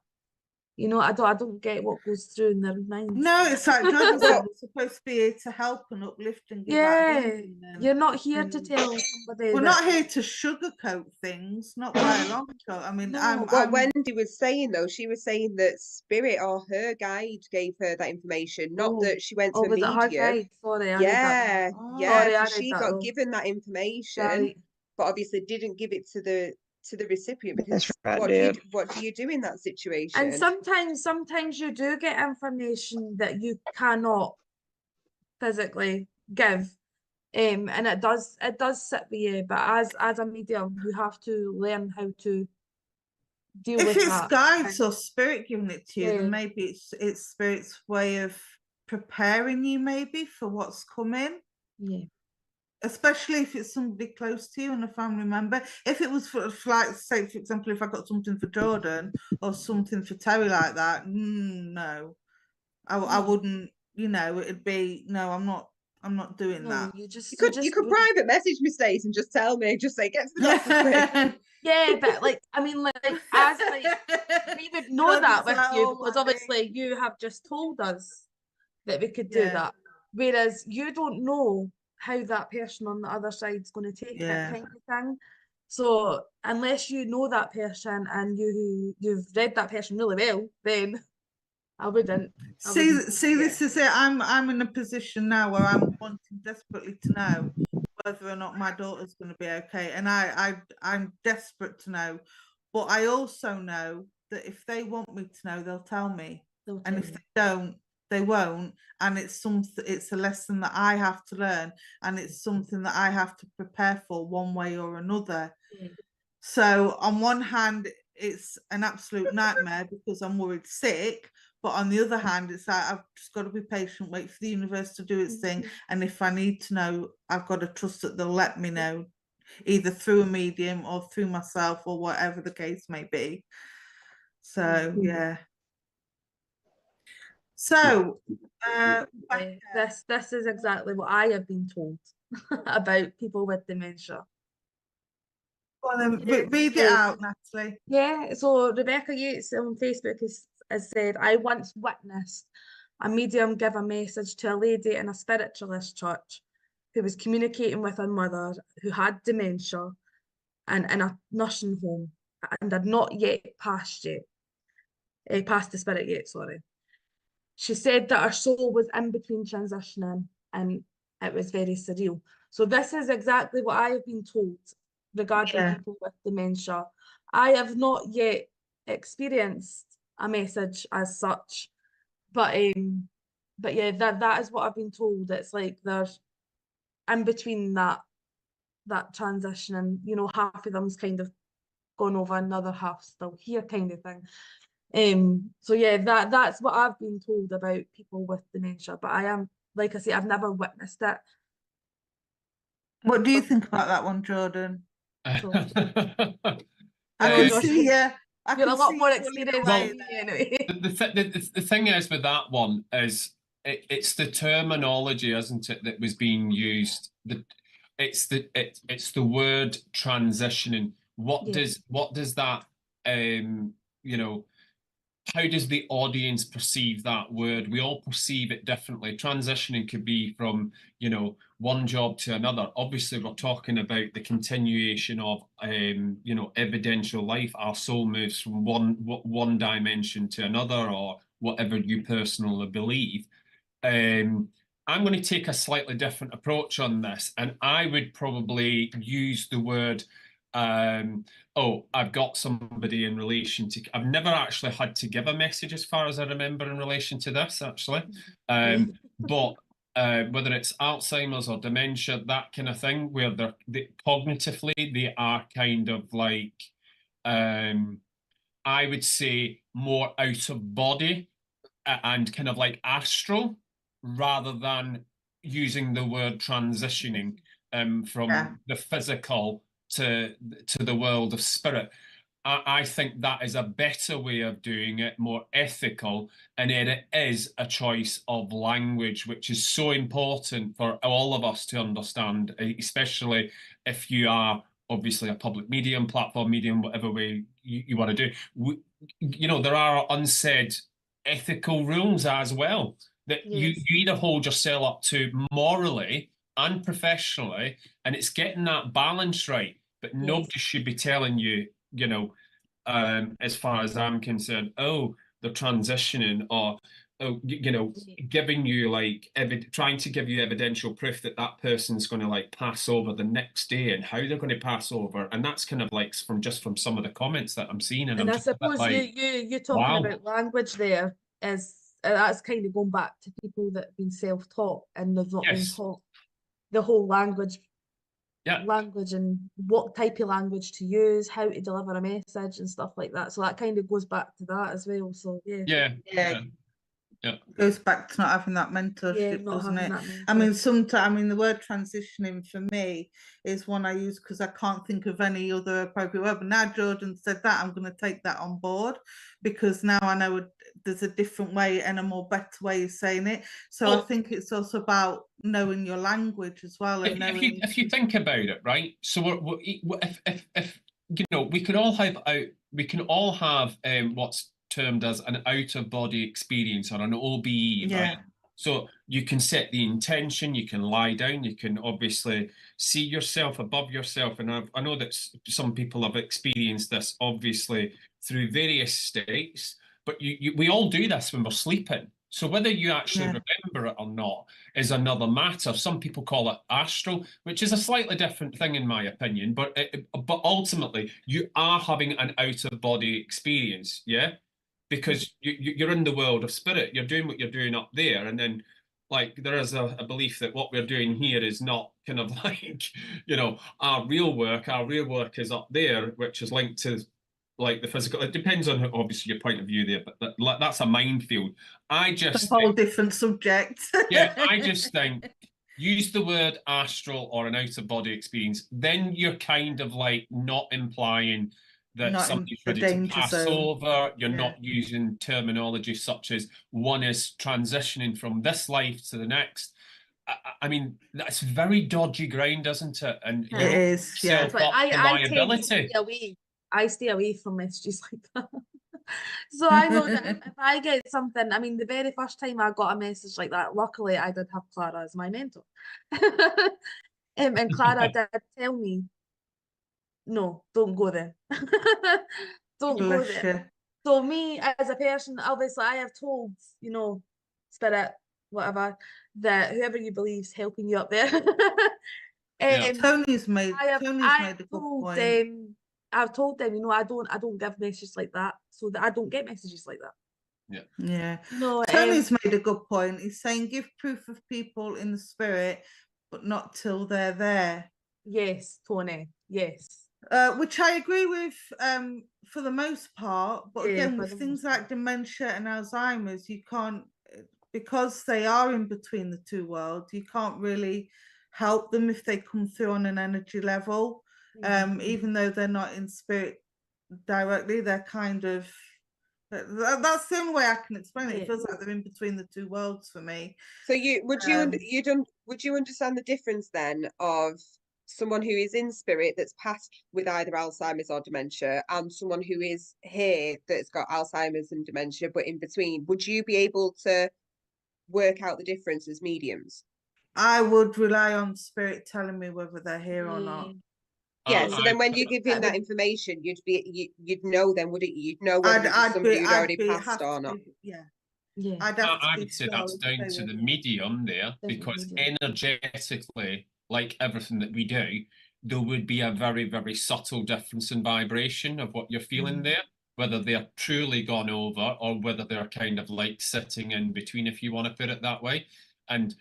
You know, I don't get what goes through in their minds. No, it's like Jordan said, Well- we're supposed to be here to help and uplift and give out Yeah, healing and- you're not here to and tell somebody we're that not here to sugarcoat things, not by a long shot. I mean, No, What Wendy was saying though, she was saying that spirit or her guide gave her that information, not Oh. that she went to Oh, a was it her medium. guide? Sorry, I read that wrong. Oh. Yeah, Sorry, I so read she that got wrong. given that information, Right. but obviously didn't give it to the recipient because That's right, what do you do in that situation? And sometimes you do get information that you cannot physically give. And it does sit with you, but as a medium, you have to learn how to deal If with it's that. guides or spirit giving it to you, Yeah. then maybe it's spirit's way of preparing you maybe for what's coming. Yeah. Especially if it's somebody close to you and a family member. If it was for like, say, for example, if I got something for Jordan or something for Terry like that, no, I wouldn't. You know, it'd be no. I'm not doing No, that. You could private message me, Stace, and just tell me, just say, get to the doctor quick. Yeah, but like I mean, like as like we would know that Jordan's with like, you "Oh, because my obviously days." you have just told us that we could do Yeah. that. Whereas you don't know how that person on the other side's going to take Yeah. it, kind of thing. So unless you know that person and you've read that person really well, then I wouldn't. See, yeah. this is it. I'm in a position now where I'm wanting desperately to know whether or not my daughter's going to be okay, and I'm desperate to know. But I also know that if they want me to know, they'll tell me, They'll and tell if you. they don't, they won't. And it's a lesson that I have to learn, and it's something that I have to prepare for one way or another. Yeah. So on one hand, it's an absolute nightmare because I'm worried sick. But on the other hand, it's like I've just got to be patient, wait for the universe to do its thing. And if I need to know, I've got to trust that they'll let me know, either through a medium or through myself or whatever the case may be. So, yeah. So, This is exactly what I have been told about people with dementia. Well, then Yeah, read it yeah. out, Natalie. Yeah, so Rebecca Yates on Facebook has said, I once witnessed a medium give a message to a lady in a spiritualist church who was communicating with her mother who had dementia and in a nursing home and had not yet passed the spirit yet, sorry. She said that her soul was in between transitioning and it was very surreal. So this is exactly what I have been told regarding people with dementia. I have not yet experienced a message as such, but yeah, that is what I've been told. It's like they're in between that transition, and you know, half of them's kind of gone over, another half still here, kind of thing. So yeah, that's what I've been told about people with dementia, but I am, like I say, I've never witnessed it. What do you think about that one, Jordan? So I know, can Josh, see you. I you're can a lot see more you pulling experienced away than me there. anyway. The thing is with that one is it's the terminology, isn't it, that was being used. It's the word transitioning. What Yeah. does that you know, how does the audience perceive that word? We all perceive it differently. Transitioning could be from, you know, one job to another. Obviously, we're talking about the continuation of, you know, evidential life. Our soul moves from one dimension to another, or whatever you personally believe. And I'm going to take a slightly different approach on this, and I would probably use the word, oh, I've got somebody in relation to. I've never actually had to give a message, as far as I remember, in relation to this, actually. But whether it's Alzheimer's or dementia, that kind of thing, where cognitively they are kind of like, I would say, more out of body and kind of like astral, rather than using the word transitioning from the physical to the world of spirit. I think that is a better way of doing it, more ethical, and it is a choice of language, which is so important for all of us to understand, especially if you are obviously a public medium, platform medium, whatever way you want to do. You know, there are unsaid ethical rules as well that you either hold yourself up to morally and professionally, and it's getting that balance right. But nobody should be telling you, you know, as far as I'm concerned, oh, they're transitioning, or oh, you know, giving you like trying to give you evidential proof that that person's going to like pass over the next day and how they're going to pass over, and that's kind of like from some of the comments that I'm seeing, and I'm I just a bit suppose like, you talking wow. about language there is that's kind of going back to people that have been self-taught and they've not been taught the whole language and what type of language to use, how to deliver a message and stuff like that. So that kind of goes back to that as well. So yeah. Goes back to not having that mentorship, not doesn't it? having that I mean, sometimes, the word transitioning for me is one I use because I can't think of any other appropriate word. But now Jordan said that, I'm going to take that on board, because now I know there's a different way and a more better way of saying it. So I think it's also about knowing your language as well, and knowing. If you think about it, right? So if you know, we can all have what's termed as an out of body experience, or an OBE, right? So you can set the intention, you can lie down, you can obviously see yourself above yourself, and I know that some people have experienced this obviously through various states, but we all do this when we're sleeping. So whether you actually remember it or not is another matter. Some people call it astral, which is a slightly different thing in my opinion, but ultimately you are having an out of body experience, because you're in the world of spirit. You're doing what you're doing up there, and then like there is a belief that what we're doing here is not kind of like, you know, our real work. Our real work is up there, which is linked to like the physical. It depends on obviously your point of view there, but that's a minefield. I just a whole different subject. I just think use the word astral or an out of body experience, then you're kind of like not implying that somebody's ready to pass over. You're not using terminology such as one is transitioning from this life to the next. I mean, that's very dodgy ground, isn't it? And it is. Self up to liability. I stay away from messages like that. So I know that if I get something, I mean, the very first time I got a message like that, luckily I did have Clara as my mentor. And Clara did tell me, no, don't go there. Don't go there. So me as a person, obviously I have told, you know, spirit, whatever, that whoever you believe is helping you up there. Tony's made a good point. I've told them, you know, I don't give messages like that, so that I don't get messages like that. No, Tony's made a good point. He's saying give proof of people in the spirit, but not till they're there. Yes, Tony. Yes. Which I agree with for the most part, but again, with things like dementia and Alzheimer's, you can't, because they are in between the two worlds, you can't really help them if they come through on an energy level. Even though they're not in spirit directly, they're kind of, that's the only way I can explain it. It feels like they're in between the two worlds for me. So would you understand the difference then of someone who is in spirit that's passed with either Alzheimer's or dementia, and someone who is here that's got Alzheimer's and dementia but in between? Would you be able to work out the difference as mediums? I would rely on spirit telling me whether they're here or not. Yeah, so then when you give him that information, you'd know then, wouldn't you? You'd know whether it was somebody who'd already passed or not. Yeah. I'd have to I be would say that's solid down to the player. medium there, Definitely because medium. energetically, like everything that we do, there would be a very, very subtle difference in vibration of what you're feeling there, whether they're truly gone over or whether they're kind of like sitting in between, if you want to put it that way. And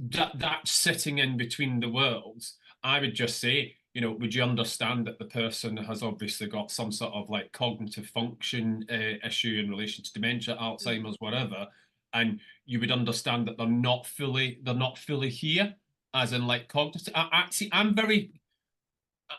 that sitting in between the worlds, I would just say, you know, would you understand that the person has obviously got some sort of like cognitive function issue in relation to dementia, Alzheimer's, whatever, and you would understand that they're not fully here, as in like cognitive. I'm very.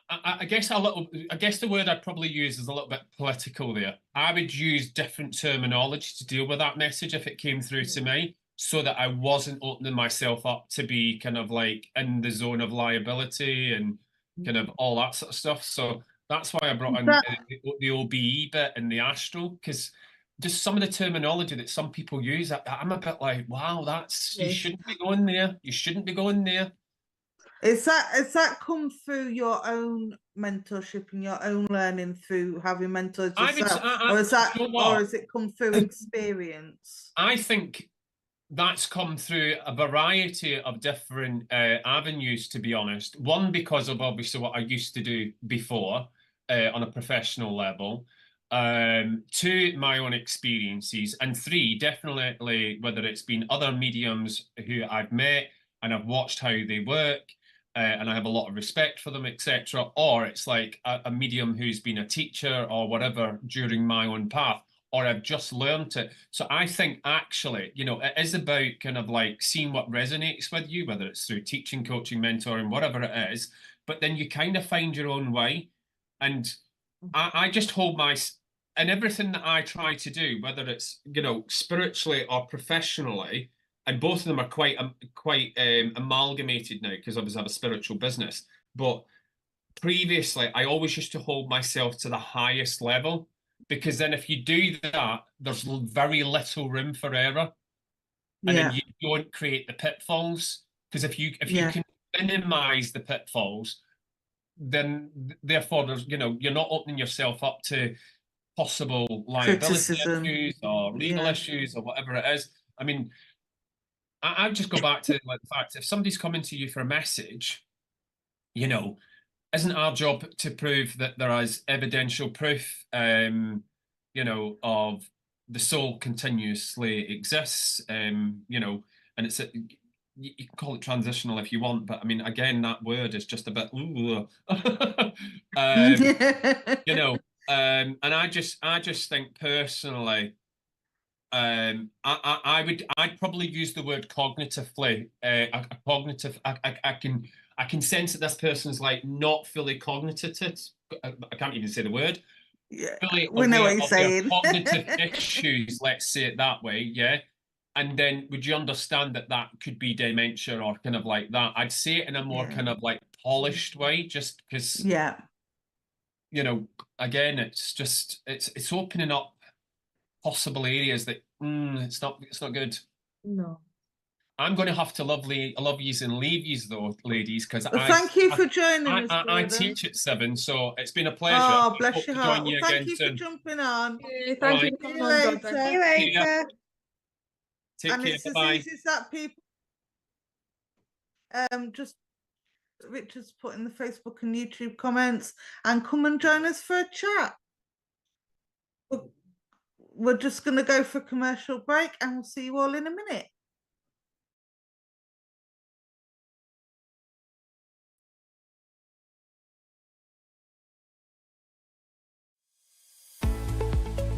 I guess the word I'd probably use is a little bit political there. I would use different terminology to deal with that message if it came through to me, so that I wasn't opening myself up to be kind of like in the zone of liability and kind of all that sort of stuff. So that's why I brought in the OBE bit and the astral, because just some of the terminology that some people use, I'm a bit like, wow, you shouldn't be going there. You shouldn't be going there. Has that come through your own mentorship and your own learning through having mentors yourself, or has it come through experience? I think that's come through a variety of different avenues, to be honest. One, because of obviously what I used to do before on a professional level. Two, my own experiences. And three, definitely whether it's been other mediums who I've met and I've watched how they work, and I have a lot of respect for them, etc. Or it's like a medium who's been a teacher or whatever during my own path, or I've just learned it. So I think actually, you know, it is about kind of like seeing what resonates with you, whether it's through teaching, coaching, mentoring, whatever it is, but then you kind of find your own way. And I just hold and everything that I try to do, whether it's, you know, spiritually or professionally, and both of them are quite amalgamated now, because obviously I have a spiritual business. But previously, I always used to hold myself to the highest level, because then if you do that, there's very little room for error, and then you don't create the pitfalls. Because if you can minimize the pitfalls, then therefore there's, you know, you're not opening yourself up to possible liability issues or legal issues or whatever it is. I mean, I just go back to like the fact, if somebody's coming to you for a message, you know, isn't our job to prove that there is evidential proof, you know, of the soul continuously exists, you know, and it's you can call it transitional if you want, but I mean, again, that word is just a bit, you know, and I just think personally, I'd probably use the word cognitively. I can sense that this person's like not fully cognitive. I can't even say the word. Yeah, Fully we know what you're of their saying. cognitive issues, let's say it that way. Yeah. And then would you understand that that could be dementia or kind of like that? I'd say it in a more kind of like polished way, just because, you know, again, it's just, it's opening up possible areas that it's not good. No. I'm going to have to love yous and leave yous though, ladies, because thank you for joining us. I teach at 7, so it's been a pleasure. Oh, bless your heart. Join you Thank again you soon. for jumping on. Thank you for coming on, Georgia. See you later. Take And care. it's as Bye. easy as that, people. Just Richard's put in the Facebook and YouTube comments, and come and join us for a chat. We're just going to go for a commercial break, and we'll see you all in a minute.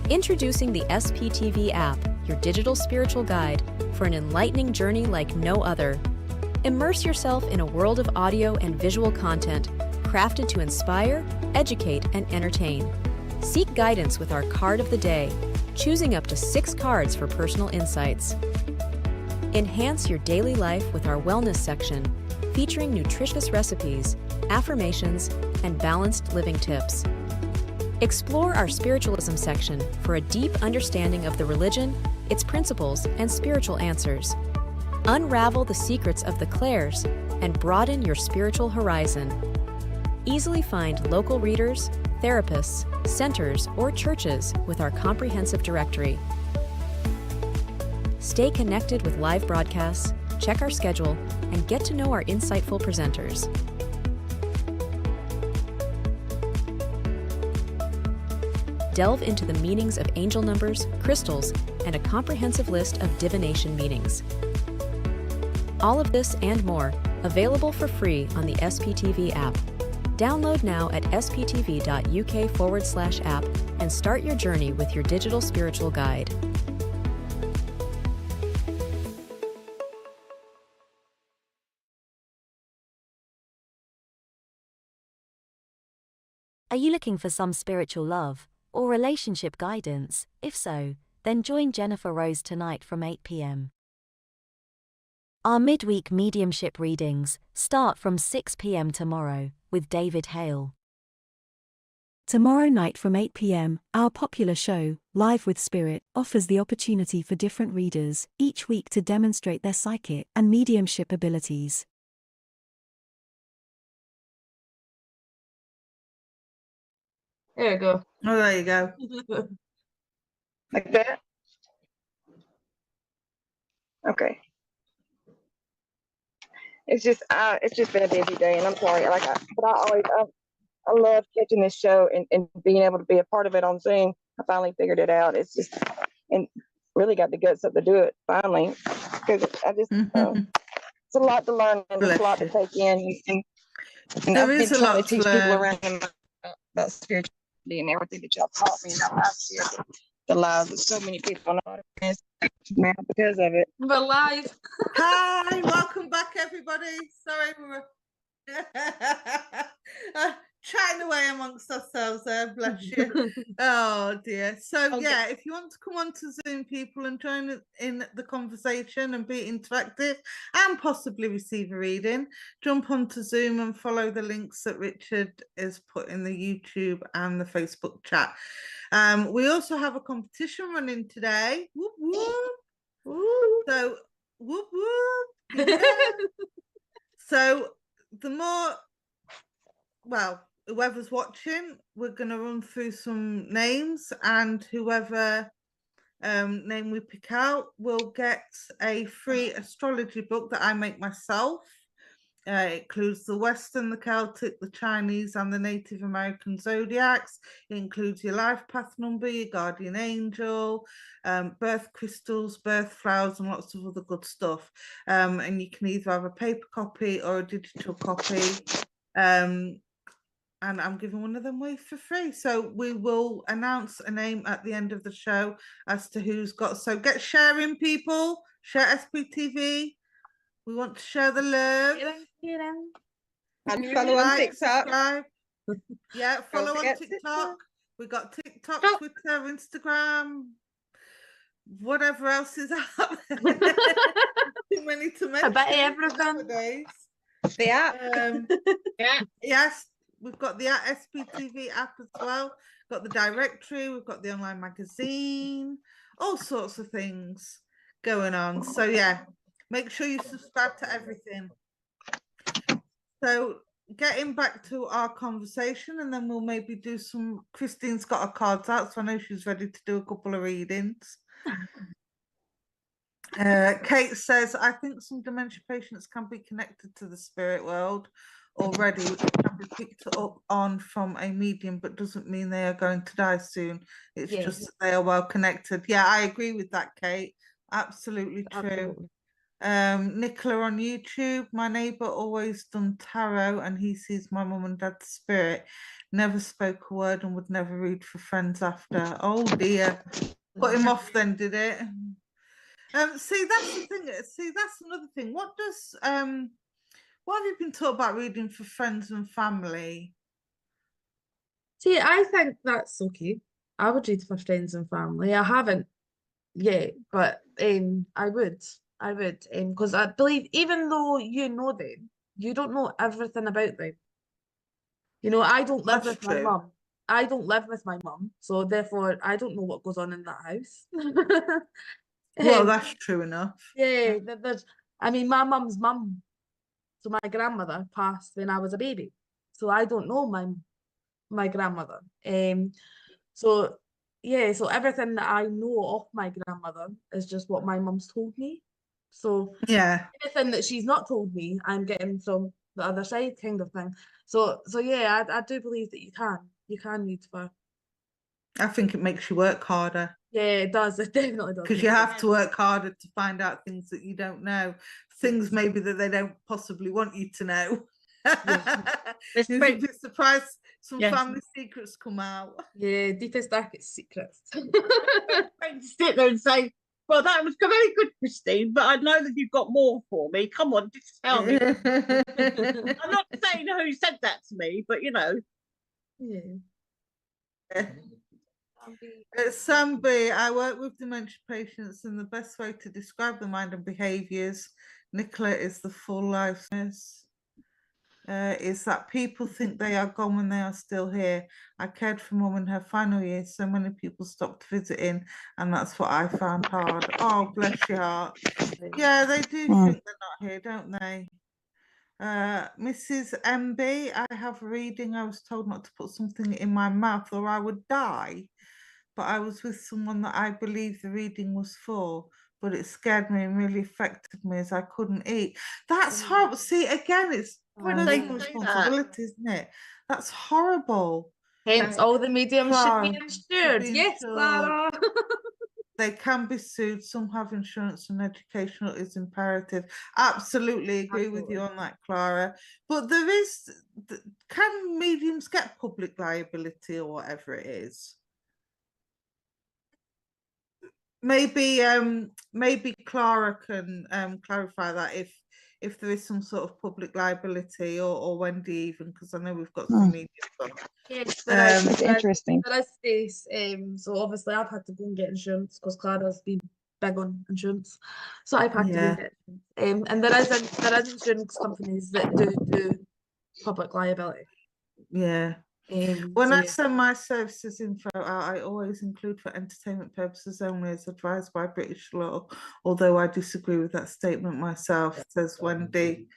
Introducing the sptv app, your digital spiritual guide for an enlightening journey like no other. Immerse yourself in a world of audio and visual content crafted to inspire, educate, and entertain. Seek guidance with our card of the day, choosing up to 6 cards for personal insights. Enhance your daily life with our wellness section, featuring nutritious recipes, affirmations, and balanced living tips. Explore our spiritualism section for a deep understanding of the religion, its principles, and spiritual answers. Unravel the secrets of the clairs and broaden your spiritual horizon. Easily find local readers, therapists, centers, or churches with our comprehensive directory. Stay connected with live broadcasts, check our schedule, and get to know our insightful presenters. Delve into the meanings of angel numbers, crystals, and a comprehensive list of divination meanings. All of this and more, available for free on the SPTV app. Download now at sptv.uk/app and start your journey with your digital spiritual guide. Are you looking for some spiritual love or relationship guidance? If so, then join Jennifer Rose tonight from 8 p.m. Our midweek mediumship readings start from 6 p.m. tomorrow with David Hale. Tomorrow night from 8 p.m., our popular show, Live with Spirit, offers the opportunity for different readers each week to demonstrate their psychic and mediumship abilities. There you go. Oh, there you go. Like that? Okay. It's just been a busy day, and I'm sorry. I love catching this show and being able to be a part of it on Zoom. I finally figured it out. It's just, and really got the guts up to do it finally, because it's a lot to learn and it's a lot to take in. And There I've been is a trying lot to teach to people learn. around me about spirituality and everything that y'all taught me in the last year. The lives of so many people now because of it. We're live. Hi, welcome back, everybody. Sorry, we were chatting away amongst ourselves there, bless you. Oh dear. So Okay. yeah, if you want to come on to Zoom, people, and join in the conversation and be interactive and possibly receive a reading, jump onto Zoom and follow the links that Richard has put in the YouTube and the Facebook chat. We also have a competition running today. Whoop whoop. Ooh. So whoop whoop. Yeah. So the more, well, whoever's watching, we're going to run through some names, and whoever name we pick out will get a free astrology book that I make myself. It includes the Western, the Celtic, the Chinese, and the Native American zodiacs. It includes your life path number, your guardian angel, birth crystals, birth flowers, and lots of other good stuff. And you can either have a paper copy or a digital copy. And I'm giving one of them away for free. So we will announce a name at the end of the show as to who's got. So get sharing, people. Share SPTV. We want to share the love. And follow on Like, TikTok. subscribe. Yeah, follow on forget TikTok. TikTok. We got TikTok, Oh. Twitter, Instagram, whatever else is out there. Too many to mention bet everything. nowadays. The app. Yeah. Yes, we've got the SPTV app as well. Got the directory. We've got the online magazine. All sorts of things going on. So yeah, make sure you subscribe to everything. So getting back to our conversation, and then we'll maybe do some. Christine's got her cards out, so I know she's ready to do a couple of readings. Kate says, I think some dementia patients can be connected to the spirit world already, which can be picked up on from a medium, but doesn't mean they are going to die soon. It's Yes. just that they are well connected. Yeah, I agree with that, Kate. Absolutely true. Absolutely. Nicola on YouTube, my neighbour always done tarot and he sees my mum and dad's spirit. Never spoke a word and would never read for friends after. Oh dear. Put him off then, did it? See, that's the thing. See, that's another thing. What does what have you been taught about reading for friends and family? See, I think that's okay. I would read for friends and family. I haven't yet, but I would, because I believe even though you know them, you don't know everything about them. You know, I don't live That's with my true. mum. I don't live with my mum, so therefore I don't know what goes on in that house. Well, Um, that's true enough. yeah, there's. I mean, my mum's mum, so my grandmother passed when I was a baby, so I don't know my grandmother. So yeah, so everything that I know of my grandmother is just what my mum's told me. So Yeah, anything that she's not told me, I'm getting from the other side, kind of thing. So yeah, I do believe that you can read for. I think it makes you work harder Yeah, it does. It definitely does. because you have to work harder to find out things that you don't know, things Yes. maybe that they don't possibly want you to know. It's You'd great. be surprised some Yes. family secrets come out. Yeah, deepest, darkest secrets. Great to sit there and say, well, that was very good, Christine, but I know that you've got more for me. Come on, just tell me. I'm not saying who said that to me, but you know. Yeah. At Samby, I work with dementia patients, and the best way to describe the mind and behaviours, Nicola, is the full life is that people think they are gone when they are still here. I cared for Mum in her final years. So many people stopped visiting, and that's what I found hard. Oh, bless your heart. Yeah, they do think they're not here, don't they? Mrs. MB, I have a reading. I was told not to put something in my mouth or I would die. But I was with someone that I believe the reading was for, but it scared me and really affected me as I couldn't eat. That's horrible. See, again, it's When they personal say that. responsibility, isn't it? That's horrible. Hence, all the mediums should be Clara, insured. be Yes, insured. Clara. They can be sued. Some have insurance, and educational is imperative. Absolutely agree with you on that, Clara. But there is, can mediums get public liability or whatever it is? Maybe Clara can clarify that if there is some sort of public liability, or Wendy even, because I know we've got some mediums on. Yes, That's interesting. there is Stace. So obviously I've had to go and get insurance because Clara's been big on insurance. So I've had to go and get insurance. And there is insurance companies that do public liability. Yeah. When so I yeah. send my services info out, I always include for entertainment purposes only as advised by British law, although I disagree with that statement myself, says Wendy.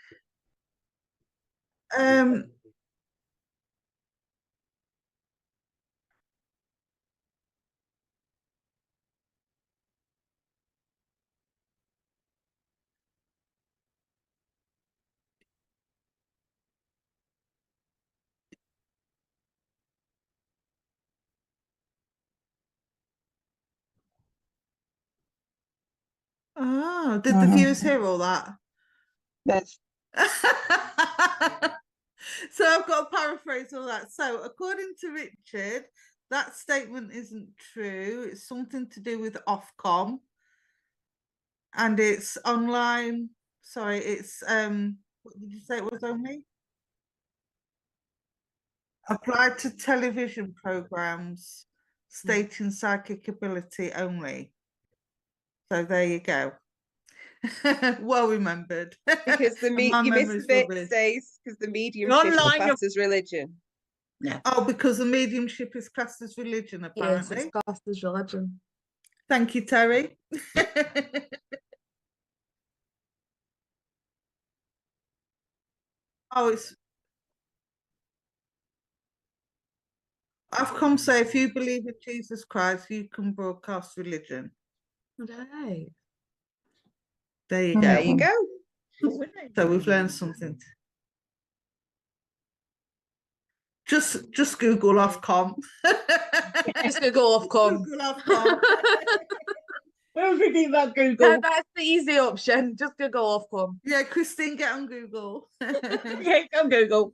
Oh, did the viewers hear all that? That's So I've got to paraphrase all that. So according to Richard, that statement isn't true. It's something to do with Ofcom, and it's online. Sorry, it's what did you say it was only? Applied to television programs stating psychic ability only. So there you go. Well remembered. Because you missed a bit, Stace, because the mediumship is classed as religion. Yeah. Oh, because the mediumship is classed as religion, apparently. Yes, it's classed as religion. Thank you, Terry. Oh, it's I've come to say if you believe in Jesus Christ, you can broadcast religion. Right. There you go. There you go. So we've learned something. Just Google Ofcom. Just Google Ofcom. Google Ofcom. We're thinking about Google. That's the easy option. Just Google Ofcom. Yeah, Christine, get on Google. Yeah, go Google.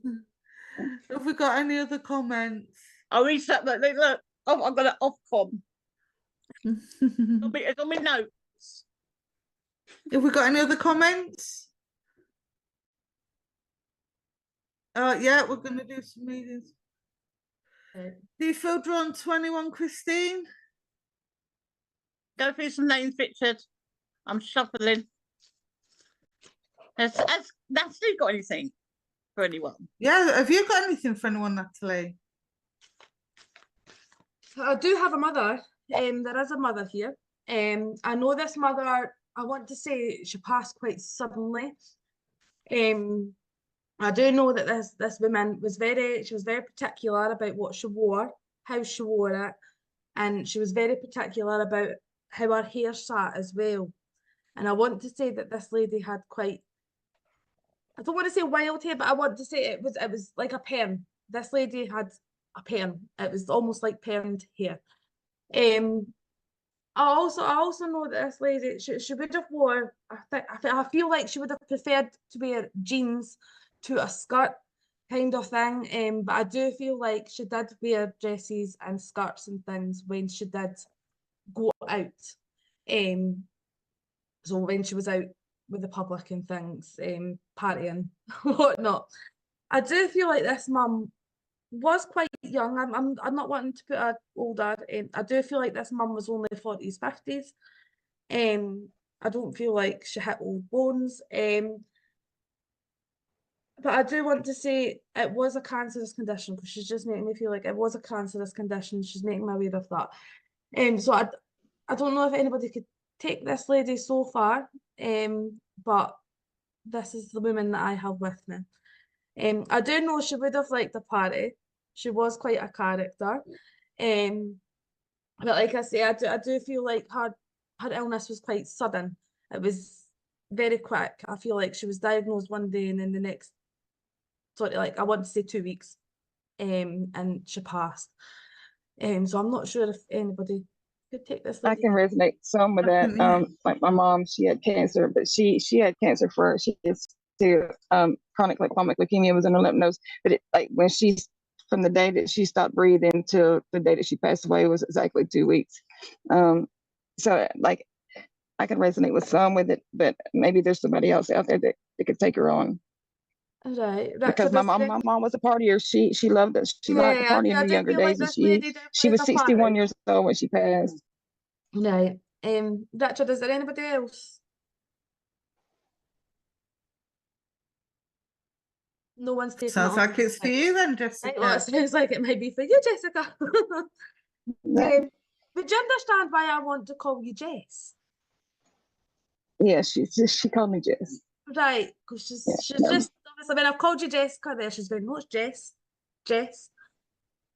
Have we got any other comments? I'll read that. Look. Oh, I've got an Ofcom. It's on my notes. Have we got any other comments? Yeah, we're going to do some meetings. Do you feel drawn to anyone, Christine? Go through some names, Richard. I'm shuffling. Has Natalie got anything for anyone? Yeah, have you got anything for anyone, Natalie? I do have a mother. There is a mother here. I know this mother, I want to say she passed quite suddenly. I do know that this woman was very particular about what she wore, how she wore it. and she was very particular about how her hair sat as well. And I want to say that this lady had quite, I don't want to say wild hair, but I want to say it was like a perm. This lady had a perm. It was almost like permed hair. I also know that this lady, she would have wore, I feel like she would have preferred to wear jeans to a skirt kind of thing. But I do feel like she did wear dresses and skirts and things when she did go out. So when she was out with the public and things, partying, whatnot. I do feel like this mum was quite young. I'm not wanting to put her older. I do feel like this mum was only 40s, 50s. I don't feel like she hit old bones. But I do want to say it was a cancerous condition, because she's just making me feel like it was a cancerous condition. She's making me aware of that. So I don't know if anybody could take this lady so far. But this is the woman that I have with me. I do know she would have liked a party. She was quite a character. But like I say, I do feel like her illness was quite sudden. It was very quick. I feel like she was diagnosed one day and then the next, sort of like, I want to say 2 weeks, and she passed. So I'm not sure if anybody could take this I lady. can resonate some with that. Like my mom, she had cancer, but she had cancer she is still chronic lymphoma leukemia was in her lymph nodes. But it, like when from the day that she stopped breathing to the day that she passed away was exactly 2 weeks. So like I can resonate with some with it, but maybe there's somebody else out there that could take her on. Right. Because my mom was a partier. She loved it. She liked to party in her younger days, and she was 61 years old when she passed. Right. Richard, is there anybody else? No one's taking Sounds like it's for you then, Jessica. Well, it sounds like it might be for you, Jessica. Would you understand why I want to call you Jess? Yeah, she called me Jess. Right, because she's just, I mean, I've called you Jessica there. She's been, no, it's Jess. Jess.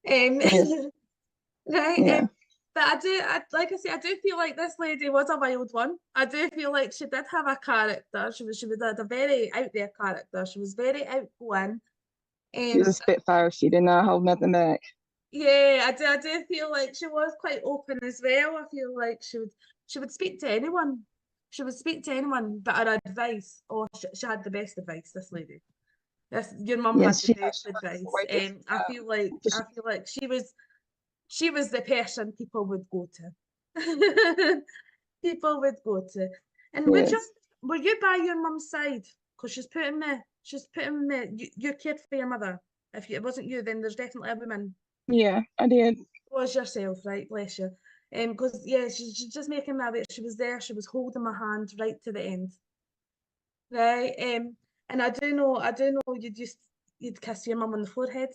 Yes. Right. Yeah. But like I say, I do feel like this lady was a wild one. I do feel like she did have a character. She was a very out there character. She was very outgoing. She was a spitfire. She did not hold nothing back. Yeah, I do feel like she was quite open as well. I feel like she would speak to anyone. She would speak to anyone, but her advice, she had the best advice, this lady. Your mum had the best advice. I feel like she was the person people would go to. People would go to. And were you by your mum's side? Because she's putting me, you cared for your mother. If it wasn't you, then there's definitely a woman. Yeah, I did. It was yourself, right? Bless you. Because she's just making me aware. She was there. She was holding my hand right to the end. Right. And I do know you'd kiss your mum on the forehead.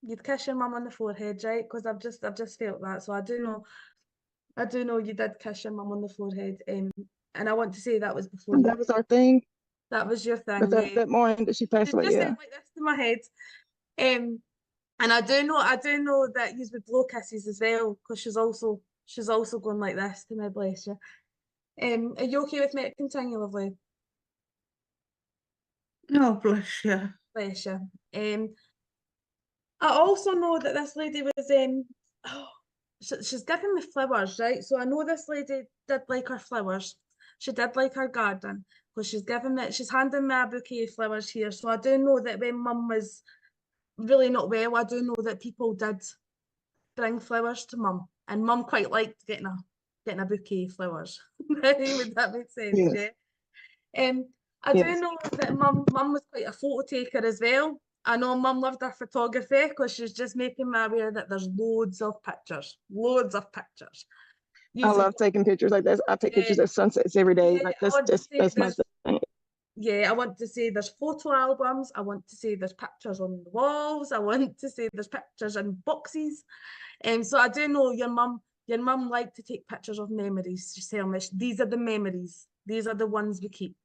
You'd kiss your mum on the forehead, right? Because I've just felt that. So I do know you did kiss your mum on the forehead. And I want to say that was before that was our thing. That was your thing. That morning that she passed away, yeah. Just like this to my head. And I do know that you would blow kisses as well, because she's also going like this to me, bless you. Are you okay with me to continue, lovely? Oh, bless you. Bless you. I also know that this lady was she's giving me flowers, right? So I know this lady did like her flowers. She did like her garden, because she's handing me a bouquet of flowers here. So I do know that when mum was really not well, I do know that people did bring flowers to mum, and mum quite liked getting a bouquet of flowers. Would that make sense? Yeah. I do know that mum was quite a photo taker as well. I know mum loved her photography, because she's just making me aware that there's loads of pictures. I love taking pictures like this. I take pictures of sunsets every day. Like that's my thing. Yeah, I want to say there's photo albums. I want to say there's pictures on the walls. I want to say there's pictures in boxes. So I do know your mum liked to take pictures of memories. She's telling me these are the memories. These are the ones we keep.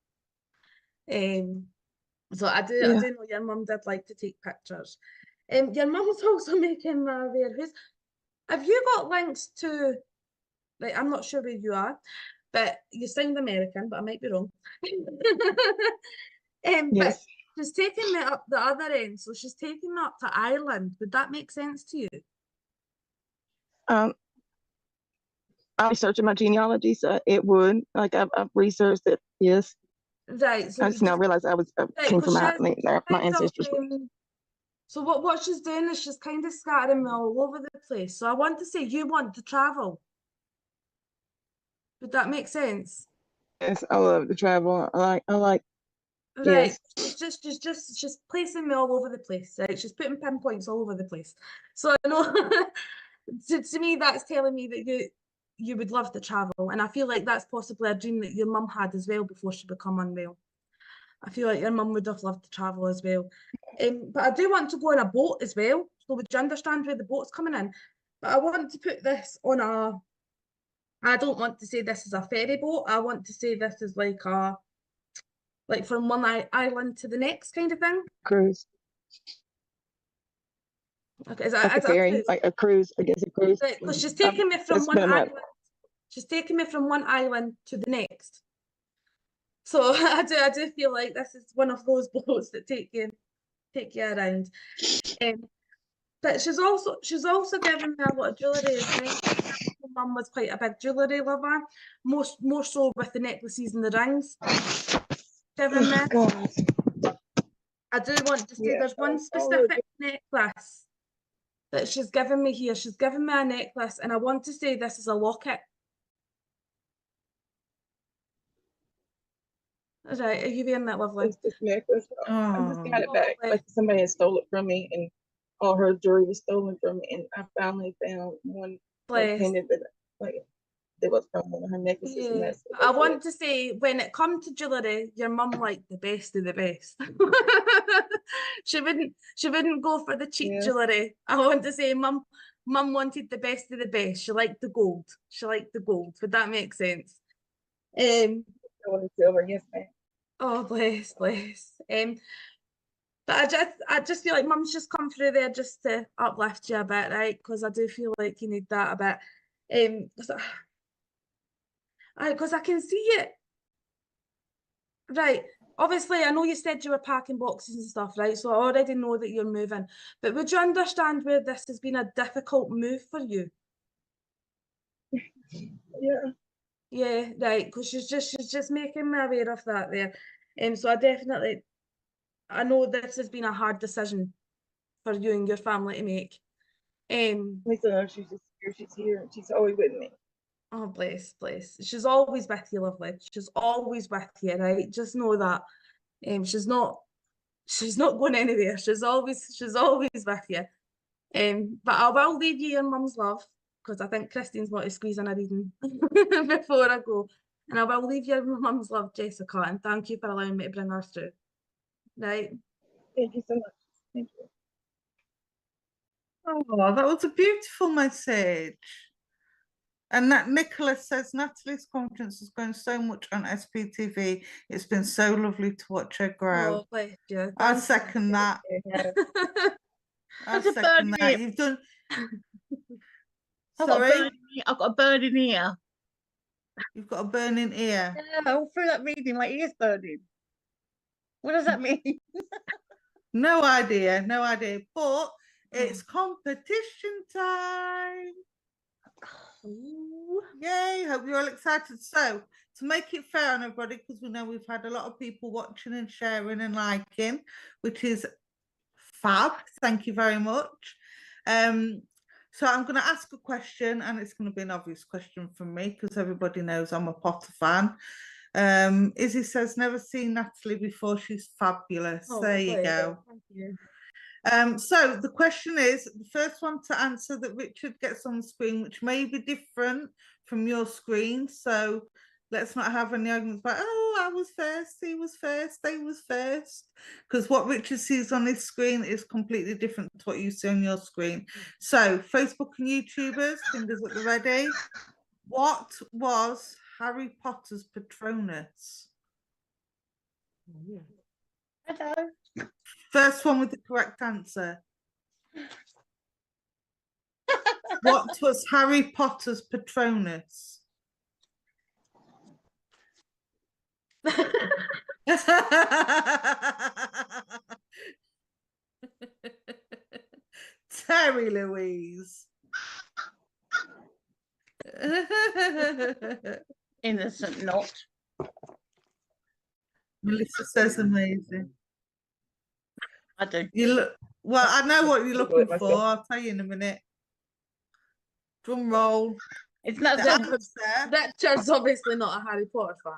So I do know your mum did like to take pictures. Your mum's also making me aware Have you got links to, like, I'm not sure where you are, but you sound American, but I might be wrong. But Yes. she's taking me up the other end, so she's taking me up to Ireland. Would that make sense to you? I'm researching my genealogy, so it would. Like I've researched it. Yes. Right. So I just now realized I right, came 'cause from she my has kind of, ancestors. so what she's doing is she's kind of scattering me all over the place. So I want to say you want to travel. Would that make sense? Yes, I love to travel. I like. Right. Yes. She's placing me all over the place, right? She's putting pinpoints all over the place. So I know to me that's telling me that you would love to travel. And I feel like that's possibly a dream that your mum had as well before she became unwell. I feel like your mum would have loved to travel as well. But I do want to go on a boat as well. So would you understand where the boat's coming in? But I want to put this on I don't want to say this is a ferry boat. I want to say this is like from one island to the next kind of thing. Cruise. Okay, is Like a that ferry, cruise? like a cruise. I guess a cruise. Right, because she's taking me from That's one been my- island. She's taking me from one island to the next. So I do feel like this is one of those boats that take you around. But she's also given me a lot of jewellery as well. My mum was quite a big jewellery lover, more so with the necklaces and the rings. Given me. God. I do want to say Yeah. there's one specific necklace that she's given me here. She's given me a necklace, and I want to say this is a locket. Right, are you wearing that, lovely? It's this necklace. I just Oh. got it back. Oh, Like somebody had stole it from me, and all her jewelry was stolen from me. And I finally found one Bless. pendant that like it was from one of her necklaces. And Yeah, that's I want to say when it comes to jewellery, your mum liked the best of the best. She wouldn't go for the cheap Yeah. jewellery. I want to say mum wanted the best of the best. She liked the gold. She liked the gold. Would that make sense? Gold and silver, yes, ma'am. Oh, bless. But I just feel like mum's just come through there just to uplift you a bit, right? Because I do feel like you need that a bit. Because I can see it. Right. Obviously, I know you said you were packing boxes and stuff, right? So I already know that you're moving. But would you understand where this has been a difficult move for you? Yeah. Yeah, right. Because she's just making me aware of that there. So I know this has been a hard decision for you and your family to make. Lisa, she's just here. She's here. She's always with me. Oh, bless. She's always with you, lovely. She's always with you, right? Just know that. She's not going anywhere. She's always with you. But I will leave you your mum's love because I think Christine's want to squeeze in a reading before I go. And I will leave your mum's love, Jessica, and thank you for allowing me to bring her through. Right. Thank you so much. Thank you. Oh, that was a beautiful message. And that Nicholas says Natalie's conference has grown so much on SPTV. It's been so lovely to watch her grow. Oh, bless you. I Thank second that. I There's a second bird that. here. You've done. I've got a Sorry, bird in here. I've got a bird in here. you've got a burning ear. Yeah, all through that reading, my ear's burning. What does that mean? No idea, no idea. But it's competition time. Ooh. Yay, hope you're all excited. So, to make it fair on everybody, because we know we've had a lot of people watching and sharing and liking, which is fab. Thank you very much. So I'm going to ask a question, and it's going to be an obvious question from me because everybody knows I'm a Potter fan. Izzy says, never seen Natalie before. She's fabulous. Oh, there you lovely. go. Thank you. So the question is, the first one to answer that Richard gets on the screen, which may be different from your screen. So let's not have any arguments about, oh, I was first, he was first, they was first. Because what Richard sees on his screen is completely different to what you see on your screen. So Facebook and YouTubers, fingers at the ready. What was Harry Potter's Patronus? Hello. First one with the correct answer. What was Harry Potter's Patronus? Terry Louise. Innocent not. Melissa says amazing. I do. You look well, I know what you're Google it looking for. myself. I'll tell you in a minute. Drum roll. It's not The that. answer, Richard's obviously not a Harry Potter fan.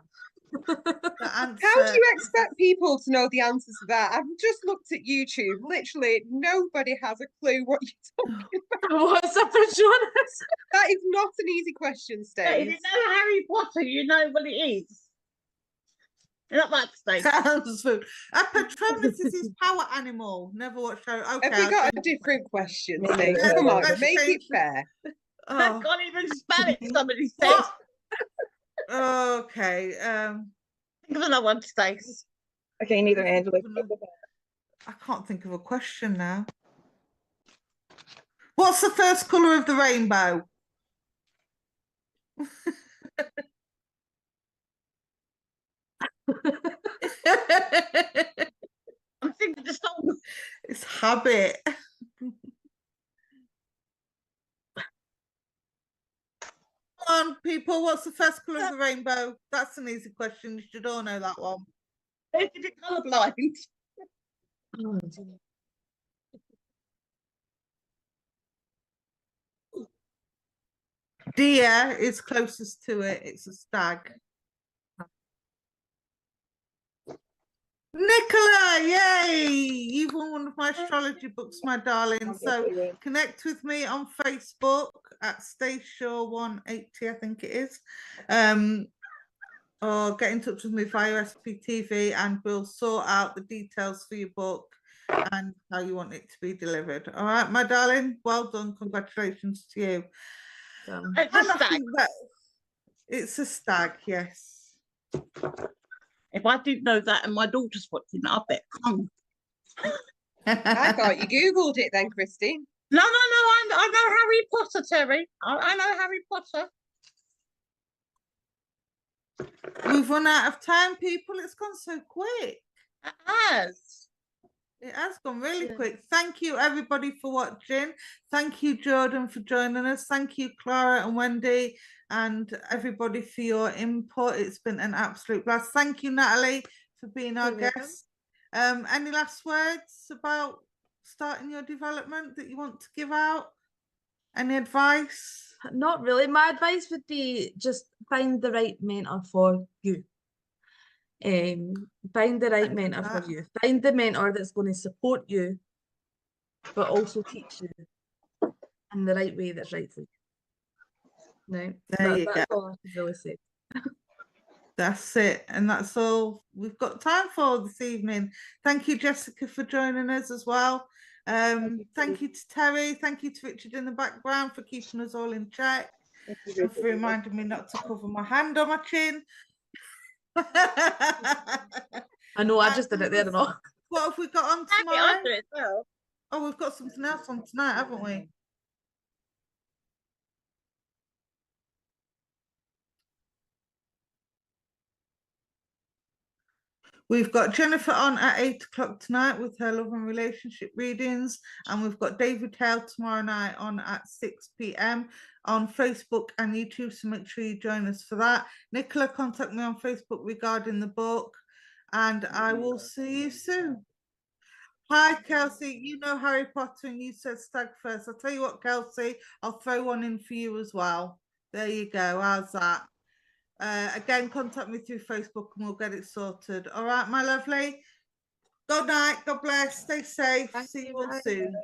the answer. How do you expect people to know the answers to that? I've just looked at YouTube. Literally, nobody has a clue what you're talking about. What's a Patronus? That is not an easy question, But if you Stace. know Harry Potter, you know what it is. You're not that Stace. Sounds food. A Patronus is his power animal. Never watched Harry. Okay. Have we I'll got a change- different question, Yeah, Stace? let's- Come on, let's make it change it. fair. I Oh, can't even spell it. Somebody says. what? Okay. Think of another one, Stace. Okay, neither Angela. I can't think of a question now. What's the first colour of the rainbow? I'm thinking the song. It's habit. Come on, people, what's the first colour of the rainbow? That's an easy question. You should all know that one. Is it colourblind? Deer is closest to it. It's a stag. Nicola, yay! You've won one of my astrology books, my darling. So connect with me on Facebook at Stace Shaw 180, I think it is. Or get in touch with me via SPTV and we'll sort out the details for your book and how you want it to be delivered. All right, my darling. Well done. Congratulations to you. It's a And I stag. think that it's a stag, yes. If I didn't know that and my daughter's watching, I bet. I thought you Googled it then, Christy. No, I know Harry Potter, Terry. I know Harry Potter. We've run out of time, people. It's gone so quick. It has. It has gone really Yeah. quick. Thank you, everybody, for watching. Thank you, Jordan, for joining us. Thank you, Clara and Wendy, and everybody for your input. It's been an absolute blast. Thank you, Natalie, for being our You're welcome. guest. Any last words about starting your development that you want to give out? Any advice? Not really. My advice would be just find the right mentor for you. Find the right Thank you mentor for for that. you. Find the mentor that's going to support you, but also teach you in the right way that's right for you. No, There you that's go. all I can really say. That's it. And that's all we've got time for this evening. Thank you, Jessica, for joining us as well. Thank you to Terry. Thank you to Richard in the background for keeping us all in check and for reminding me not to cover my hand on my chin. I know, I just did it there and all. What have we got on I tomorrow? do it as well. Oh, we've got something else on tonight, haven't we? We've got Jennifer on at 8 o'clock tonight with her love and relationship readings. And we've got David Hale tomorrow night on at 6 p.m. on Facebook and YouTube. So make sure you join us for that. Nicola, contact me on Facebook regarding the book. And I will see you soon. Hi, Kelsey. You know Harry Potter and you said stag first. I'll tell you what, Kelsey, I'll throw one in for you as well. There you go. How's that? Again, contact me through Facebook and we'll get it sorted. All right, my lovely. Good night. God bless. Stay safe. Thank See you, you all bye. soon.